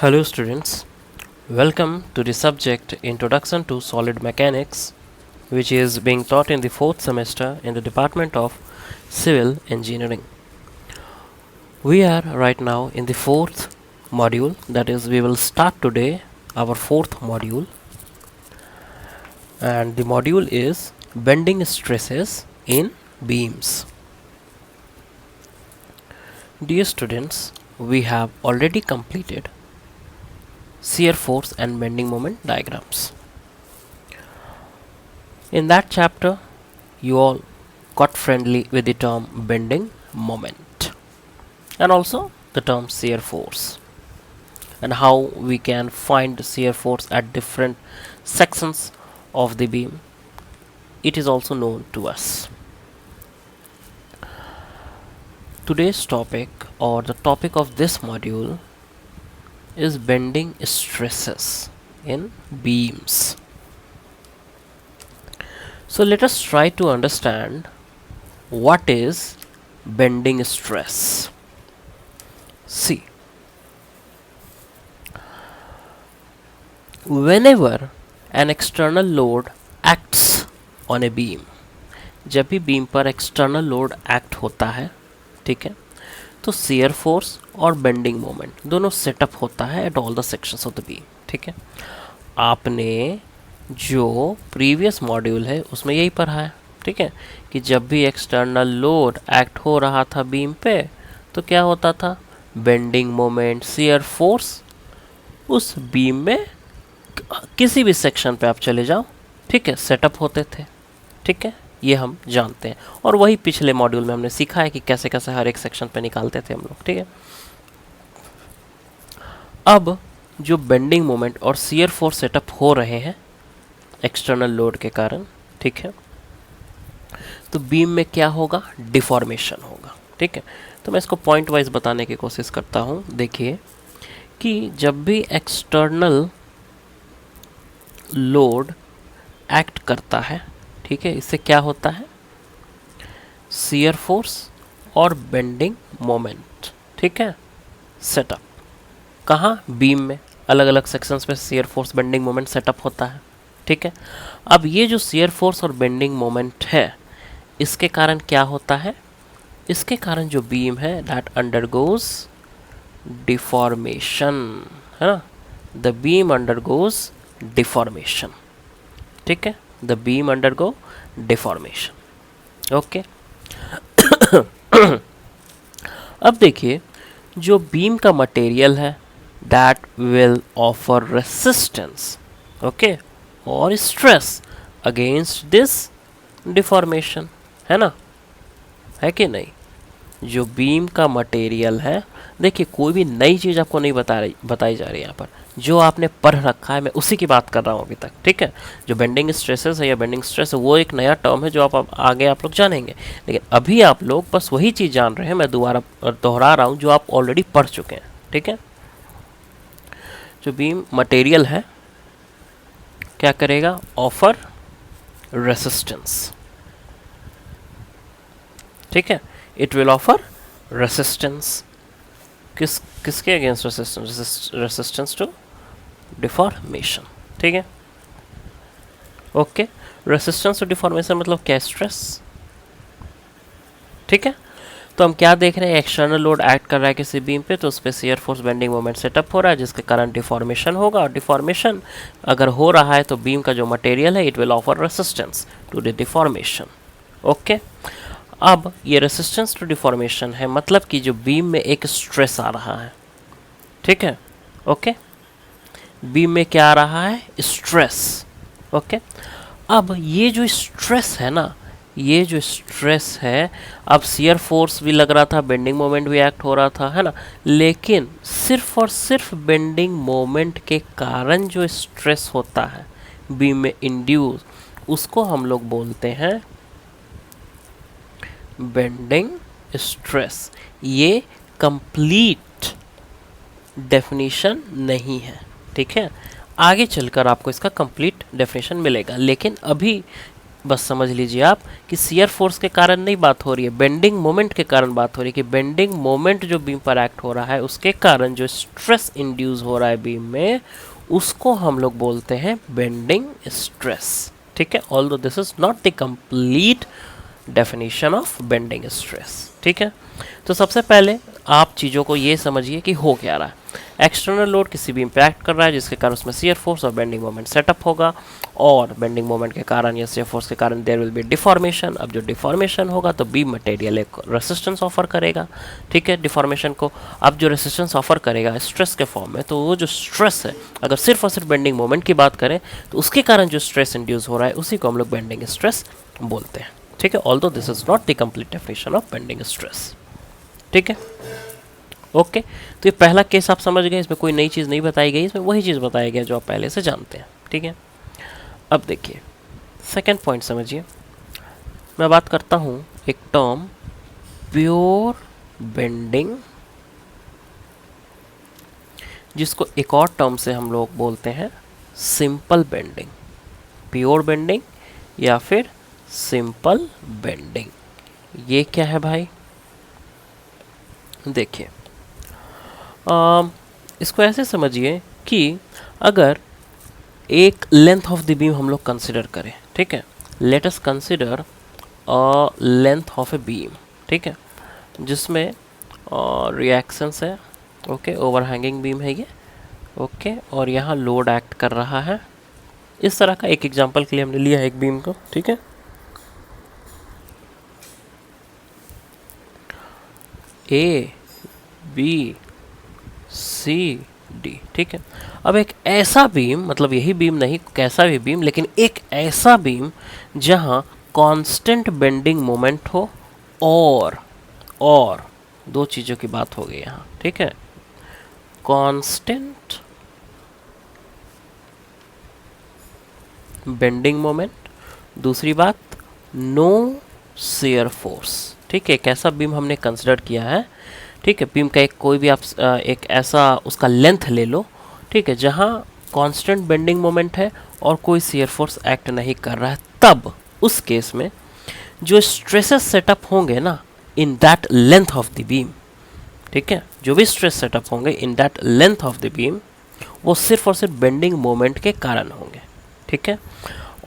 Hello students, welcome to the subject Introduction to Solid Mechanics, which is being taught in the 4th semester in the Department of Civil Engineering. We are right now in the 4th module, that is we will start today our 4th module, and the module is Bending Stresses in Beams. Dear students, we have already completed shear force and bending moment diagrams. In that chapter, you all got friendly with the term bending moment and also the term shear force and how we can find shear force at different sections of the beam. It is also known to us. Today's topic, or the topic of this module, is bending stresses in beams. So let us try to understand what is bending stress. See, whenever an external load acts on a beam, जब भी beam पर external load act होता है, ठीक है, तो shear force और bending moment दोनों सेटअप होता है at all the sections of the beam. ठीक है, आपने जो प्रीवियस मॉड्यूल है उसमें यही पढ़ा है. ठीक है, कि जब भी एक्सटर्नल लोड एक्ट हो रहा था बीम पे तो क्या होता था, बेंडिंग मोमेंट, shear फोर्स उस बीम में किसी भी सेक्शन पे आप चले जाओ, ठीक है, सेटअप होते थे. ठीक है, ये हम जानते हैं और वही पिछले मॉड्यूल में हमने सीखा है कि कैसे कैसे हर एक सेक्शन पे निकालते थे हम लोग. ठीक है, अब जो बेंडिंग मोमेंट और shear फोर्स सेटअप हो रहे हैं एक्सटर्नल लोड के कारण, ठीक है, तो बीम में क्या होगा, डिफॉर्मेशन होगा. ठीक है, तो मैं इसको पॉइंट वाइज बताने की कोशिश करता हूँ. देखिए कि जब भी एक्सटर्नल लोड एक्ट करता है, ठीक है, इससे क्या होता है, shear फोर्स और बेंडिंग मोमेंट, ठीक है, सेटअप. कहाँ, बीम में अलग अलग सेक्शंस पे shear force bending moment setup होता है. ठीक है, अब ये जो shear फोर्स और बेंडिंग मोमेंट है, इसके कारण क्या होता है, इसके कारण जो बीम है दैट अंडरगोज डिफॉर्मेशन, है ना, द बीम अंडरगोज डिफॉर्मेशन. ठीक है, the beam undergo deformation. Okay, अब देखिए जो बीम का मटेरियल है that will offer resistance, okay, और स्ट्रेस अगेंस्ट दिस डिफॉर्मेशन, है ना, है कि नहीं. जो बीम का मटेरियल है, देखिए कोई भी नई चीज़ आपको नहीं बताई जा रही है यहाँ पर, जो आपने पढ़ रखा है मैं उसी की बात कर रहा हूँ अभी तक. ठीक है, जो बेंडिंग स्ट्रेसेस है या बेंडिंग स्ट्रेस है वो एक नया टर्म है जो आप आगे आप लोग जानेंगे, लेकिन अभी आप लोग बस वही चीज़ जान रहे हैं. मैं दोबारा दोहरा रहा हूँ जो आप ऑलरेडी पढ़ चुके हैं. ठीक है, जो बीम मटेरियल है क्या करेगा, ऑफर रेसिस्टेंस. ठीक है, इट विल ऑफर रेसिस्टेंस. किसके against resistance, resistance to deformation. ठीक है, ओके, रेसिस्टेंस टू डिफॉर्मेशन मतलब क्या, स्ट्रेस. ठीक है, तो हम क्या देख रहे हैं, एक्सटर्नल लोड एक्ट कर रहा है किसी बीम पे तो उस पर shear force bending moment setup हो रहा है जिसके कारण डिफॉर्मेशन होगा, और डिफॉर्मेशन अगर हो रहा है तो बीम का जो मटेरियल है it will offer resistance to the deformation. Okay, अब ये रेसिस्टेंस टू डिफॉर्मेशन है मतलब कि जो बीम में एक स्ट्रेस आ रहा है. ठीक है, ओके, बीम में क्या आ रहा है, स्ट्रेस. ओके, अब ये जो स्ट्रेस है ना, ये जो स्ट्रेस है, अब shear फोर्स भी लग रहा था, बेंडिंग मोमेंट भी एक्ट हो रहा था, है ना, लेकिन सिर्फ और सिर्फ बेंडिंग मोमेंट के कारण जो स्ट्रेस होता है बीम में इंड्यूस, उसको हम लोग बोलते हैं बेंडिंग स्ट्रेस. ये कंप्लीट डेफिनेशन नहीं है. ठीक है, आगे चलकर आपको इसका कंप्लीट डेफिनेशन मिलेगा, लेकिन अभी बस समझ लीजिए आप कि शियर फोर्स के कारण नहीं बात हो रही है, बेंडिंग मोमेंट के कारण बात हो रही है कि बेंडिंग मोमेंट जो बीम पर एक्ट हो रहा है उसके कारण जो स्ट्रेस इंड्यूस हो रहा है बीम में, उसको हम लोग बोलते हैं बेंडिंग स्ट्रेस। ठीक है, although this is not the complete definition of bending stress. ठीक है, तो सबसे पहले आप चीज़ों को ये समझिए कि हो क्या रहा है। एक्सटर्नल लोड किसी बीम पे एक्ट कर रहा है जिसके कारण उसमें शियर फोर्स और बेंडिंग मोमेंट सेटअप होगा, और बेंडिंग मोमेंट के कारण या शियर फोर्स के कारण देयर विल बी डिफॉर्मेशन। अब जो डिफॉर्मेशन होगा तो बीम मटेरियल एक रेसिस्टेंस ऑफर करेगा। ठीक है, डिफॉर्मेशन को अब जो रेसिस्टेंस ऑफर करेगा स्ट्रेस के फॉर्म में, तो वो जो स्ट्रेस है, अगर सिर्फ और सिर्फ बेंडिंग मोमेंट की बात करें तो उसके कारण जो स्ट्रेस इंड्यूस हो रहा है उसी को हम लोग बेंडिंग स्ट्रेस बोलते हैं। ठीक है, although this is not the complete definition of bending stress. ठीक है, ओके, तो ये पहला केस आप समझ गए, इसमें कोई नई चीज़ नहीं बताई गई, इसमें वही चीज़ बताया गया जो आप पहले से जानते हैं। ठीक है, अब देखिए सेकेंड पॉइंट समझिए। मैं बात करता हूँ एक टर्म प्योर बेंडिंग, जिसको एक और टर्म से हम लोग बोलते हैं सिंपल बेंडिंग। प्योर बेंडिंग या फिर सिंपल बेंडिंग, ये क्या है भाई? देखिए, इसको ऐसे समझिए कि अगर एक लेंथ ऑफ द बीम हम लोग कंसिडर करें, ठीक है, let us consider length of a beam, ठीक है, जिसमें रिएक्शंस है, ओके, ओवरहैंगिंग बीम है ये, ओके, और यहाँ लोड एक्ट कर रहा है। इस तरह का एक एग्जांपल के लिए हमने लिया है एक बीम को। ठीक है, ए बी सी डी। ठीक है, अब एक ऐसा बीम, मतलब यही बीम नहीं, कैसा भी बीम, लेकिन एक ऐसा बीम जहां कांस्टेंट बेंडिंग मोमेंट हो, और दो चीज़ों की बात हो गई यहाँ। ठीक है, कांस्टेंट बेंडिंग मोमेंट, दूसरी बात नो शियर फोर्स। ठीक है, एक ऐसा बीम हमने कंसिडर किया है। ठीक है, बीम का एक कोई भी आप एक ऐसा उसका लेंथ ले लो, ठीक है, जहाँ कांस्टेंट बेंडिंग मोमेंट है और कोई शियर फोर्स एक्ट नहीं कर रहा है, तब उस केस में जो स्ट्रेसेस सेटअप होंगे ना in that length of the beam, ठीक है, जो भी स्ट्रेस सेटअप होंगे इन that length of the beam, वो सिर्फ और सिर्फ बेंडिंग मोमेंट के कारण होंगे। ठीक है,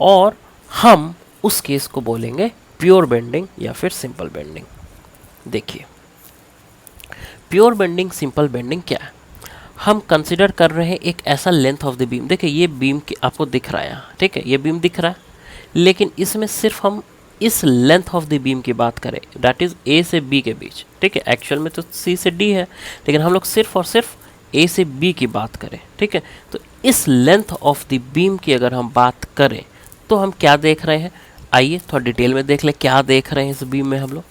और हम उस केस को बोलेंगे प्योर बेंडिंग या फिर सिंपल बेंडिंग। देखिए, प्योर बेंडिंग सिंपल बेंडिंग क्या है? हम कंसिडर कर रहे हैं एक ऐसा लेंथ ऑफ द बीम। देखिए, ये बीम की आपको दिख रहा है यहाँ, ठीक है, ये बीम दिख रहा है, लेकिन इसमें सिर्फ हम इस लेंथ ऑफ द बीम की बात करें, दैट इज ए से बी के बीच। ठीक है, एक्चुअल में तो सी से डी है, लेकिन हम लोग सिर्फ और सिर्फ ए से बी की बात करें। ठीक है, तो इस लेंथ ऑफ द बीम की अगर हम बात करें तो हम क्या देख रहे हैं? आइए थोड़ा डिटेल में देख ले, क्या देख रहे हैं इस बीम में हम लोग।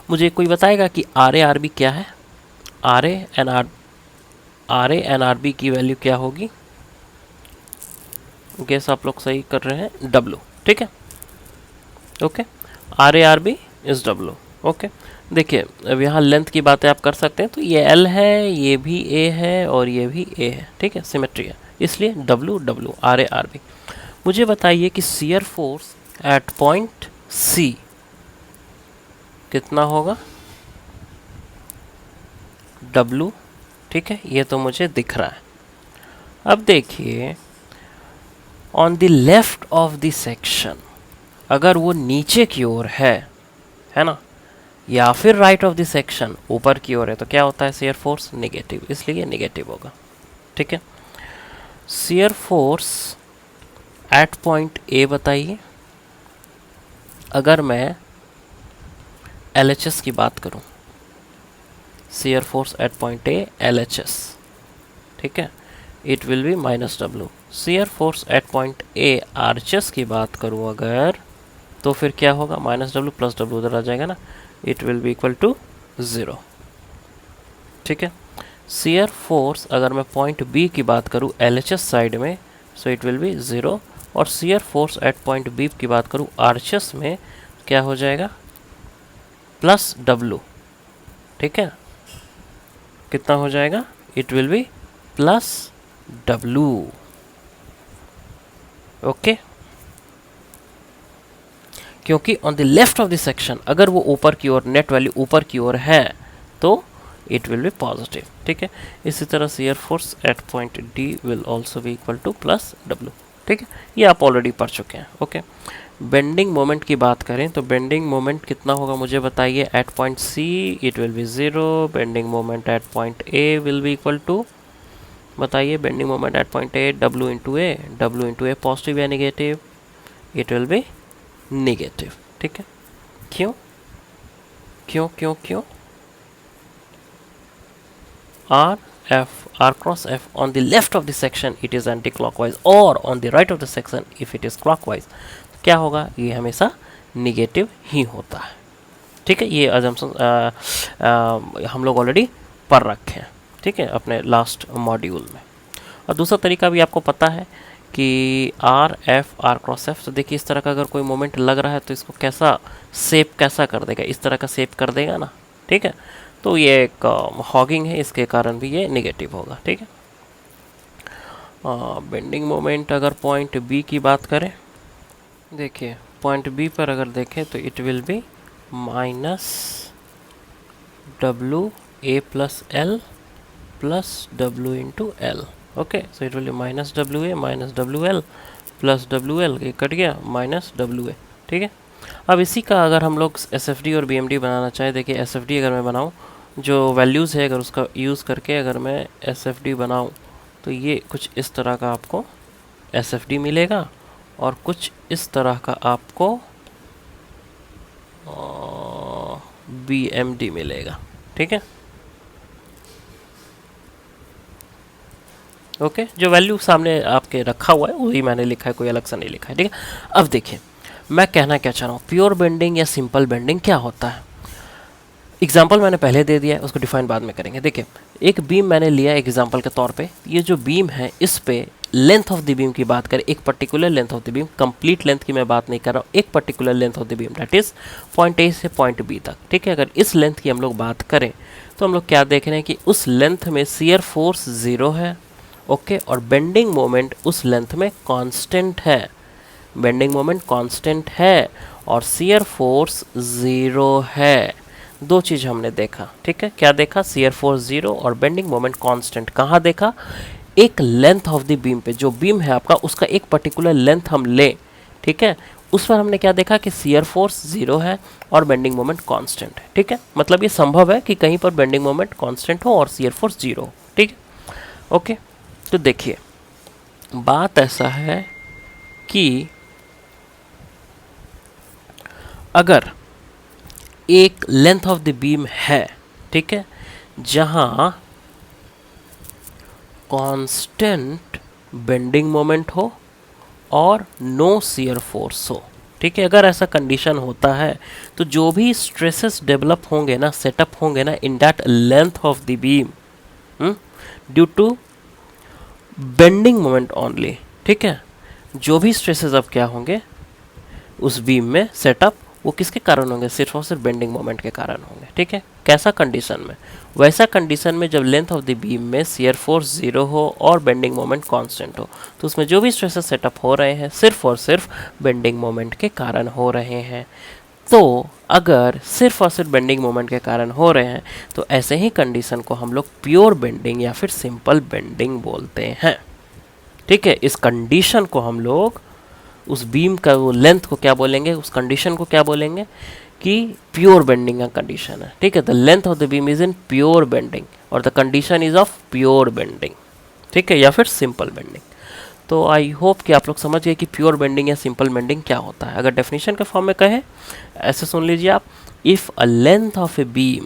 मुझे कोई बताएगा कि आर ए आर बी क्या है? R A and R B की वैल्यू क्या होगी? गेस आप लोग सही कर रहे हैं, डब्लू। ठीक है, okay, R A R B is W. Okay, देखिए अब यहाँ लेंथ की बातें आप कर सकते हैं, तो ये एल है, ये भी ए है और ये भी ए है। ठीक है, सिमेट्री है, इसलिए W W R A R B. मुझे बताइए कि shear force at point C कितना होगा? डब्लू। ठीक है, ये तो मुझे दिख रहा है। अब देखिए, on the left of the section, अगर वो नीचे की ओर है ना, या फिर राइट ऑफ द सेक्शन ऊपर की ओर है, तो क्या होता है? शियर फोर्स नेगेटिव, इसलिए नेगेटिव होगा। ठीक है, शियर फोर्स एट पॉइंट ए बताइए। अगर मैं LHS की बात करूं, shear force at point A LHS, ठीक है, it will B minus W. Shear force at point A RHS की बात करूं अगर, तो फिर क्या होगा? माइनस डब्लू प्लस डब्लू उधर आ जाएगा ना, it will be equal to 0। ठीक है, शियर फोर्स अगर मैं पॉइंट बी की बात करूं LHS साइड में, सो इट विल बी 0, और shear force at point B की बात करूं RHS में, क्या हो जाएगा? Plus W. ठीक है, कितना हो जाएगा? It will be plus W. Okay, क्योंकि on the left of the section अगर वो ऊपर की ओर नेट वैल्यू ऊपर की ओर है तो इट विल बी पॉजिटिव, ठीक है। इसी तरह shear force at point D will also be equal two plus W, ठीक है। ये आप ऑलरेडी पढ़ चुके हैं, ओके। बेंडिंग मोमेंट की बात करें तो बेंडिंग मोमेंट कितना होगा मुझे बताइए। At point C it will be 0, bending moment at point A will be equal to, बताइए bending moment at point A W into A, W into A positive या negative, it will be negative, ठीक है। क्यों क्यों क्यों क्यों? R F R cross F on the left of the section it is anti-clockwise or on the right of the section if it is clockwise, क्या होगा? ये हमेशा निगेटिव ही होता है, ठीक है। ये अजम्पशन हम लोग ऑलरेडी पढ़ रखे हैं, ठीक है, अपने लास्ट मॉड्यूल में। और दूसरा तरीका भी आपको पता है कि R F R cross F, तो देखिए इस तरह का अगर कोई मोमेंट लग रहा है तो इसको कैसा शेप कैसा कर देगा, इस तरह का शेप कर देगा ना, ठीक है। तो ये एक हॉगिंग है, इसके कारण भी ये नेगेटिव होगा, ठीक है। बेंडिंग मोमेंट अगर पॉइंट बी की बात करें, देखिए पॉइंट बी पर अगर देखें तो it will B minus W A plus L plus W into L, okay. So it will B minus W A minus W L plus W L, ये कट गया, माइनस डब्ल्यू ए, ठीक है। अब इसी का अगर हम लोग एस एफ डी और बी एम डी बनाना चाहें, देखिए एस एफ डी अगर मैं बनाऊँ जो वैल्यूज़ है अगर उसका यूज़ करके अगर मैं एस एफ डी बनाऊँ तो ये कुछ इस तरह का आपको एस एफ डी मिलेगा और कुछ इस तरह का आपको बी एम डी मिलेगा, ठीक है, ओके। जो वैल्यू सामने आपके रखा हुआ है वही मैंने लिखा है, कोई अलग सा नहीं लिखा है, ठीक है। अब देखिए मैं कहना क्या चाह रहा हूँ, प्योर बेंडिंग या सिंपल बेंडिंग क्या होता है। एग्जाम्पल मैंने पहले दे दिया है, उसको डिफाइन बाद में करेंगे। देखिए एक बीम मैंने लिया एग्जाम्पल के तौर पे, ये जो बीम है इस पे लेंथ ऑफ द बीम की बात करें, एक particular length of the beam, complete length की मैं बात नहीं कर रहा हूँ, एक particular length of the beam that is point A से पॉइंट बी तक, ठीक है। अगर इस लेंथ की हम लोग बात करें तो हम लोग क्या देख रहे हैं कि उस लेंथ में शियर फोर्स 0 है, ओके, और बेंडिंग मोमेंट उस लेंथ में कांस्टेंट है, बेंडिंग मोमेंट कांस्टेंट है और शियर फोर्स 0 है। दो चीज़ हमने देखा, ठीक है। क्या देखा? शियर फोर्स 0 और बेंडिंग मोमेंट कांस्टेंट। कहाँ देखा? एक लेंथ ऑफ द बीम पे, जो बीम है आपका उसका एक पर्टिकुलर लेंथ हम ले, ठीक है, उस पर हमने क्या देखा कि शियर फोर्स 0 है और बेंडिंग मोमेंट कांस्टेंट है, ठीक है। मतलब ये संभव है कि कहीं पर बेंडिंग मोमेंट कांस्टेंट हो और शियर फोर्स 0 हो, ठीक है, ओके। तो देखिए बात ऐसा है कि अगर एक लेंथ ऑफ द बीम है, ठीक है, जहां कांस्टेंट बेंडिंग मोमेंट हो और नो शियर फोर्स हो, ठीक है, अगर ऐसा कंडीशन होता है तो जो भी स्ट्रेसेस डेवलप होंगे ना, सेटअप होंगे ना in that length of the beam due to bending moment only, ठीक है, जो भी स्ट्रेसेस अब क्या होंगे उस बीम में सेटअप, वो किसके कारण होंगे? सिर्फ और सिर्फ बेंडिंग मोमेंट के कारण होंगे, ठीक है। कैसा कंडीशन में? वैसा कंडीशन में जब लेंथ ऑफ द बीम में शियर फोर्स 0 हो और बेंडिंग मोमेंट कांस्टेंट हो, तो उसमें जो भी स्ट्रेसेस सेटअप हो रहे हैं सिर्फ और सिर्फ बेंडिंग मोमेंट के कारण हो रहे हैं। तो अगर सिर्फ और सिर्फ बेंडिंग मोमेंट के कारण हो रहे हैं तो ऐसे ही कंडीशन को हम लोग प्योर बेंडिंग या फिर सिंपल बेंडिंग बोलते हैं, ठीक है। इस कंडीशन को हम लोग उस बीम का वो लेंथ को क्या बोलेंगे, उस कंडीशन को क्या बोलेंगे कि प्योर बेंडिंग का कंडीशन है, ठीक है। The length of the beam is in pure bending और the condition is of pure bending, ठीक है, या फिर सिंपल बेंडिंग। तो आई होप कि आप लोग समझ गए कि प्योर बेंडिंग या सिंपल बेंडिंग क्या होता है। अगर डेफिनेशन के फॉर्म में कहें ऐसे सुन लीजिए आप, if a length of a beam,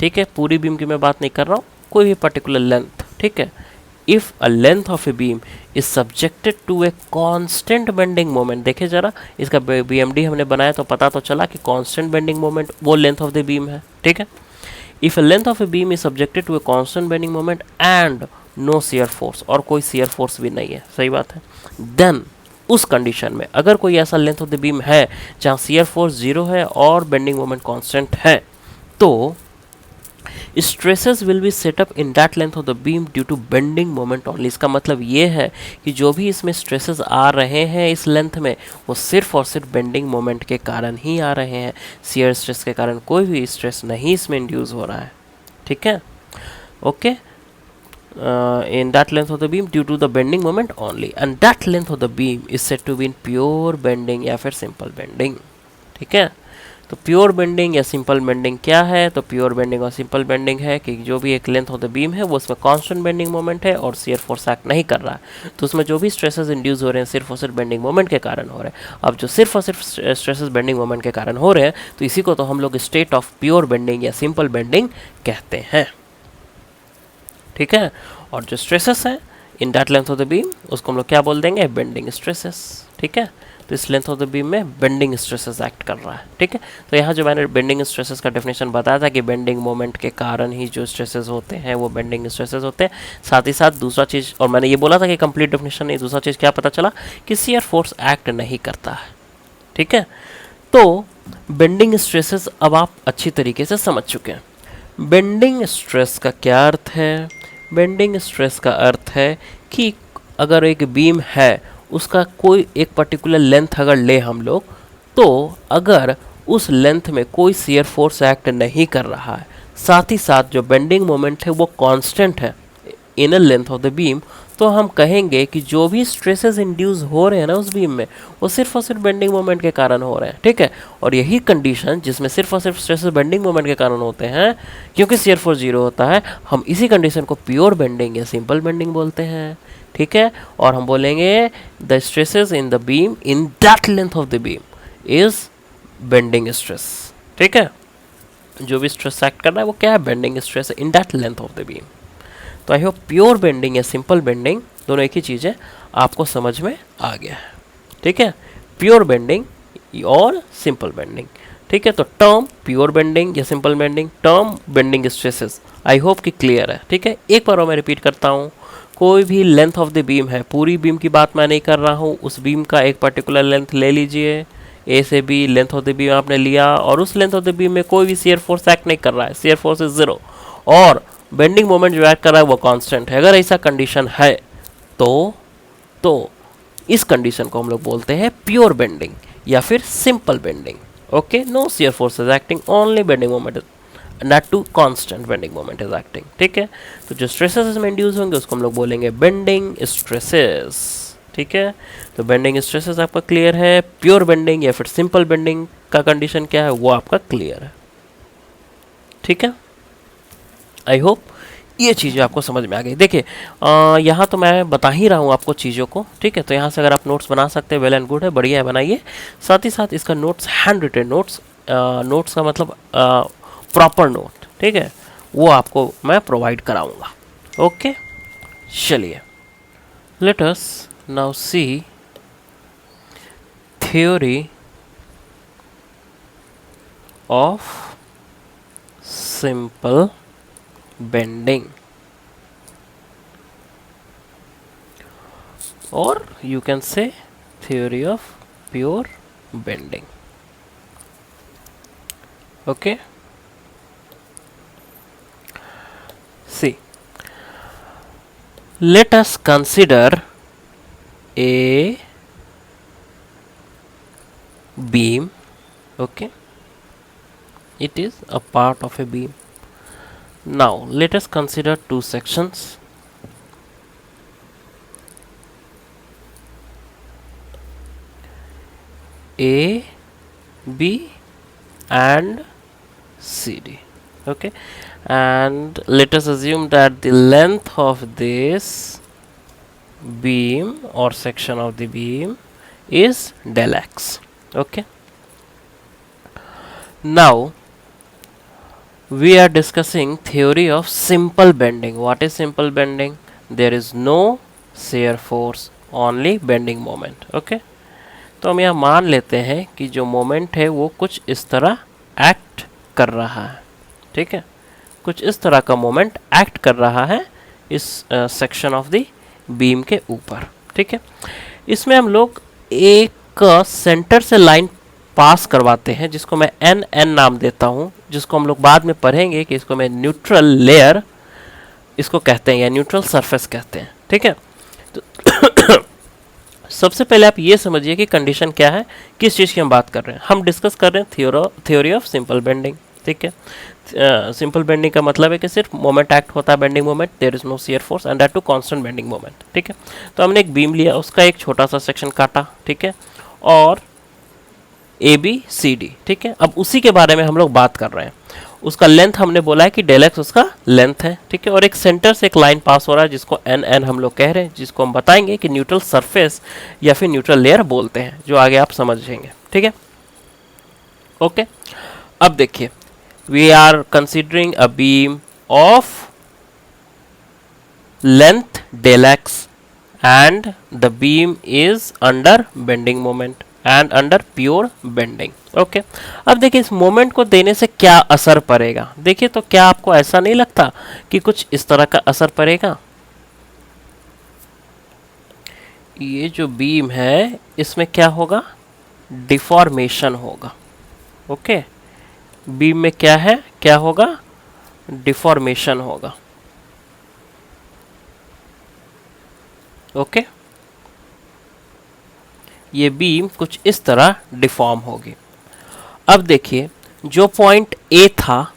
ठीक है, पूरी बीम की मैं बात नहीं कर रहा हूँ, कोई भी पर्टिकुलर लेंथ, ठीक है, if a length of a beam is subjected to a constant bending moment, देखिए जरा इसका BMD हमने बनाया तो पता तो चला कि constant bending moment वो length of the beam है, ठीक है। if a length of a beam is subjected to a constant bending moment and no shear force, और कोई shear force भी नहीं है, सही बात है, then उस कंडीशन में अगर कोई ऐसा लेंथ ऑफ द बीम है जहाँ shear force 0 है और बेंडिंग मोमेंट कांस्टेंट है, तो stresses will be setup in that length of the beam due to bending moment only. इसका मतलब ये है कि जो भी इसमें स्ट्रेसेस आ रहे हैं इस लेंथ में, वो सिर्फ और सिर्फ बेंडिंग मोमेंट के कारण ही आ रहे हैं। शियर स्ट्रेस के कारण कोई भी स्ट्रेस नहीं इसमें इंड्यूस हो रहा है। ठीक है, okay. In that length of the beam due to the bending moment only, and that length of the beam is said to be in pure bending या फिर simple bending। ठीक है, तो प्योर बेंडिंग या सिंपल बेंडिंग क्या है? तो pure bending और सिंपल बेंडिंग है कि जो भी एक लेंथ ऑफ द बीम है वो उसमें कांस्टेंट बेंडिंग मोमेंट है और शियर फोर्स एक्ट नहीं कर रहा है, तो उसमें जो भी स्ट्रेसेस इंड्यूस हो रहे हैं सिर्फ और सिर्फ बेंडिंग मोमेंट के कारण हो रहे हैं। अब जो सिर्फ और सिर्फ स्ट्रेसेस बेंडिंग मोमेंट के कारण हो रहे हैं, तो इसी को तो हम लोग स्टेट ऑफ प्योर बेंडिंग या सिंपल बेंडिंग कहते हैं। ठीक है, और जो स्ट्रेसेस हैं इन that length of the beam, उसको हम लोग क्या बोल देंगे? Bending stresses. ठीक है, तो इस लेंथ ऑफ द बीम में बेंडिंग स्ट्रेसेस एक्ट कर रहा है। ठीक है, तो यहाँ जो मैंने बेंडिंग स्ट्रेसेस का डेफिनेशन बताया था कि बेंडिंग मोमेंट के कारण ही जो स्ट्रेसेस होते हैं वो बेंडिंग स्ट्रेसेस होते हैं। साथ ही साथ दूसरा चीज़, और मैंने ये बोला था कि कंप्लीट डेफिनेशन नहीं, दूसरा चीज़ क्या पता चला कि शियर फोर्स एक्ट नहीं करता है। ठीक है, तो बेंडिंग स्ट्रेसेस अब आप अच्छी तरीके से समझ चुके हैं। बेंडिंग स्ट्रेस का क्या अर्थ है? बेंडिंग स्ट्रेस का अर्थ है कि अगर एक बीम है, उसका कोई एक पर्टिकुलर लेंथ अगर ले हम लोग, तो अगर उस लेंथ में कोई शियर फोर्स एक्ट नहीं कर रहा है, साथ ही साथ जो बेंडिंग मोमेंट है वो कांस्टेंट है in a length of the beam, तो हम कहेंगे कि जो भी स्ट्रेसेस इंड्यूस हो रहे हैं ना उस बीम में, वो सिर्फ और सिर्फ बेंडिंग मोमेंट के कारण हो रहे हैं। ठीक है, और यही कंडीशन जिसमें सिर्फ और सिर्फ स्ट्रेसेस बेंडिंग मोमेंट के कारण होते हैं, क्योंकि शियर फोर्स जीरो होता है, हम इसी कंडीशन को प्योर बेंडिंग या सिंपल बेंडिंग बोलते हैं। ठीक है, और हम बोलेंगे the stresses in the beam in that length of the beam is bending stress. ठीक है, जो भी स्ट्रेस एक्ट कर रहा है वो क्या है? Bending stress in that length of the beam. तो आई होप प्योर बेंडिंग या सिंपल बेंडिंग दोनों एक ही चीज़ है, आपको समझ में आ गया है। ठीक है, प्योर बेंडिंग और सिंपल बेंडिंग। ठीक है, तो टर्म प्योर बेंडिंग या simple bending, term bending stresses, I hope कि क्लियर है। ठीक है, एक बार और मैं रिपीट करता हूँ, कोई भी लेंथ ऑफ द बीम है, पूरी बीम की बात मैं नहीं कर रहा हूँ, उस बीम का एक पर्टिकुलर लेंथ ले लीजिए, ए से B length of the beam आपने लिया, और उस लेंथ ऑफ द बीम में कोई भी शियर फोर्स एक्ट नहीं कर रहा है, शियर फोर्स इज जीरो, और बेंडिंग मोमेंट जो एक्ट कर रहा है वो कांस्टेंट है। अगर ऐसा कंडीशन है तो इस कंडीशन को हम लोग बोलते हैं प्योर बेंडिंग या फिर simple bending. Okay, no shear force is acting, only bending moment, not too constant bending moment is acting. ठीक है, तो जो स्ट्रेसेस इसमें इंड्यूस होंगे उसको हम लोग बोलेंगे बेंडिंग स्ट्रेसेस। ठीक है, तो बेंडिंग स्ट्रेसेस आपका क्लियर है। प्योर बेंडिंग या फिर सिंपल बेंडिंग का कंडीशन क्या है वो आपका क्लियर है। ठीक है, आई होप ये चीज़ें आपको समझ में आ गई। देखिए, यहाँ तो मैं बता ही रहा हूँ आपको चीज़ों को। ठीक है, तो यहाँ से अगर आप नोट्स बना सकते हैं, वेल एंड गुड है, बढ़िया है, बनाइए। साथ ही साथ इसका notes hand retain notes, notes का मतलब प्रॉपर नोट, ठीक है, वो आपको मैं प्रोवाइड कराऊंगा। ओके, चलिए, let us now see theory of simple bending, or you can say theory of pure bending. Okay, see, let us consider a beam. Okay, it is a part of a beam. Now let us consider two sections. A, B and CD. Okay, and let us assume that the length of this beam or section of the beam is del x. Okay, now we are discussing theory of simple bending. What is simple bending? There is no shear force, only bending moment. Okay, तो हम यहाँ मान लेते हैं कि जो moment है वो कुछ इस तरह एक्ट कर रहा है। ठीक है, कुछ इस तरह का मोमेंट एक्ट कर रहा है इस सेक्शन ऑफ द बीम के ऊपर। ठीक है, इसमें हम लोग एक सेंटर से लाइन पास करवाते हैं, जिसको मैं एन एन नाम देता हूं, जिसको हम लोग बाद में पढ़ेंगे कि इसको मैं न्यूट्रल लेयर इसको कहते हैं या न्यूट्रल सरफेस कहते हैं। ठीक है, तो सबसे पहले आप ये समझिए कि कंडीशन क्या है, किस चीज़ की हम बात कर रहे हैं। हम डिस्कस कर रहे हैं थ्योरी ऑफ सिंपल बेंडिंग। ठीक है, सिंपल बेंडिंग का मतलब है कि सिर्फ मोमेंट एक्ट होता है, bending moment, there is no shear force and that too constant bending moment. ठीक है, तो हमने एक बीम लिया, उसका एक छोटा सा सेक्शन काटा। ठीक है, और ए बी सी डी। ठीक है, अब उसी के बारे में हम लोग बात कर रहे हैं। उसका लेंथ हमने बोला है कि डेल एक्स उसका लेंथ है। ठीक है, और एक सेंटर से एक लाइन पास हो रहा है जिसको एन एन हम लोग कह रहे हैं, जिसको हम बताएंगे कि न्यूट्रल सरफेस या फिर न्यूट्रल लेयर बोलते हैं, जो आगे आप समझेंगे। ठीक है, ओके। अब देखिए, we are considering a beam of length del x and the beam is under bending moment and under pure bending। Okay, अब देखिए इस मोमेंट को देने से क्या असर पड़ेगा। देखिए, तो क्या आपको ऐसा नहीं लगता कि कुछ इस तरह का असर पड़ेगा। ये जो बीम है इसमें क्या होगा, डिफॉर्मेशन होगा। ओके, बीम में क्या है, क्या होगा, डिफॉर्मेशन होगा। ओके, ये बीम कुछ इस तरह डिफॉर्म होगी। अब देखिए, जो पॉइंट ए था,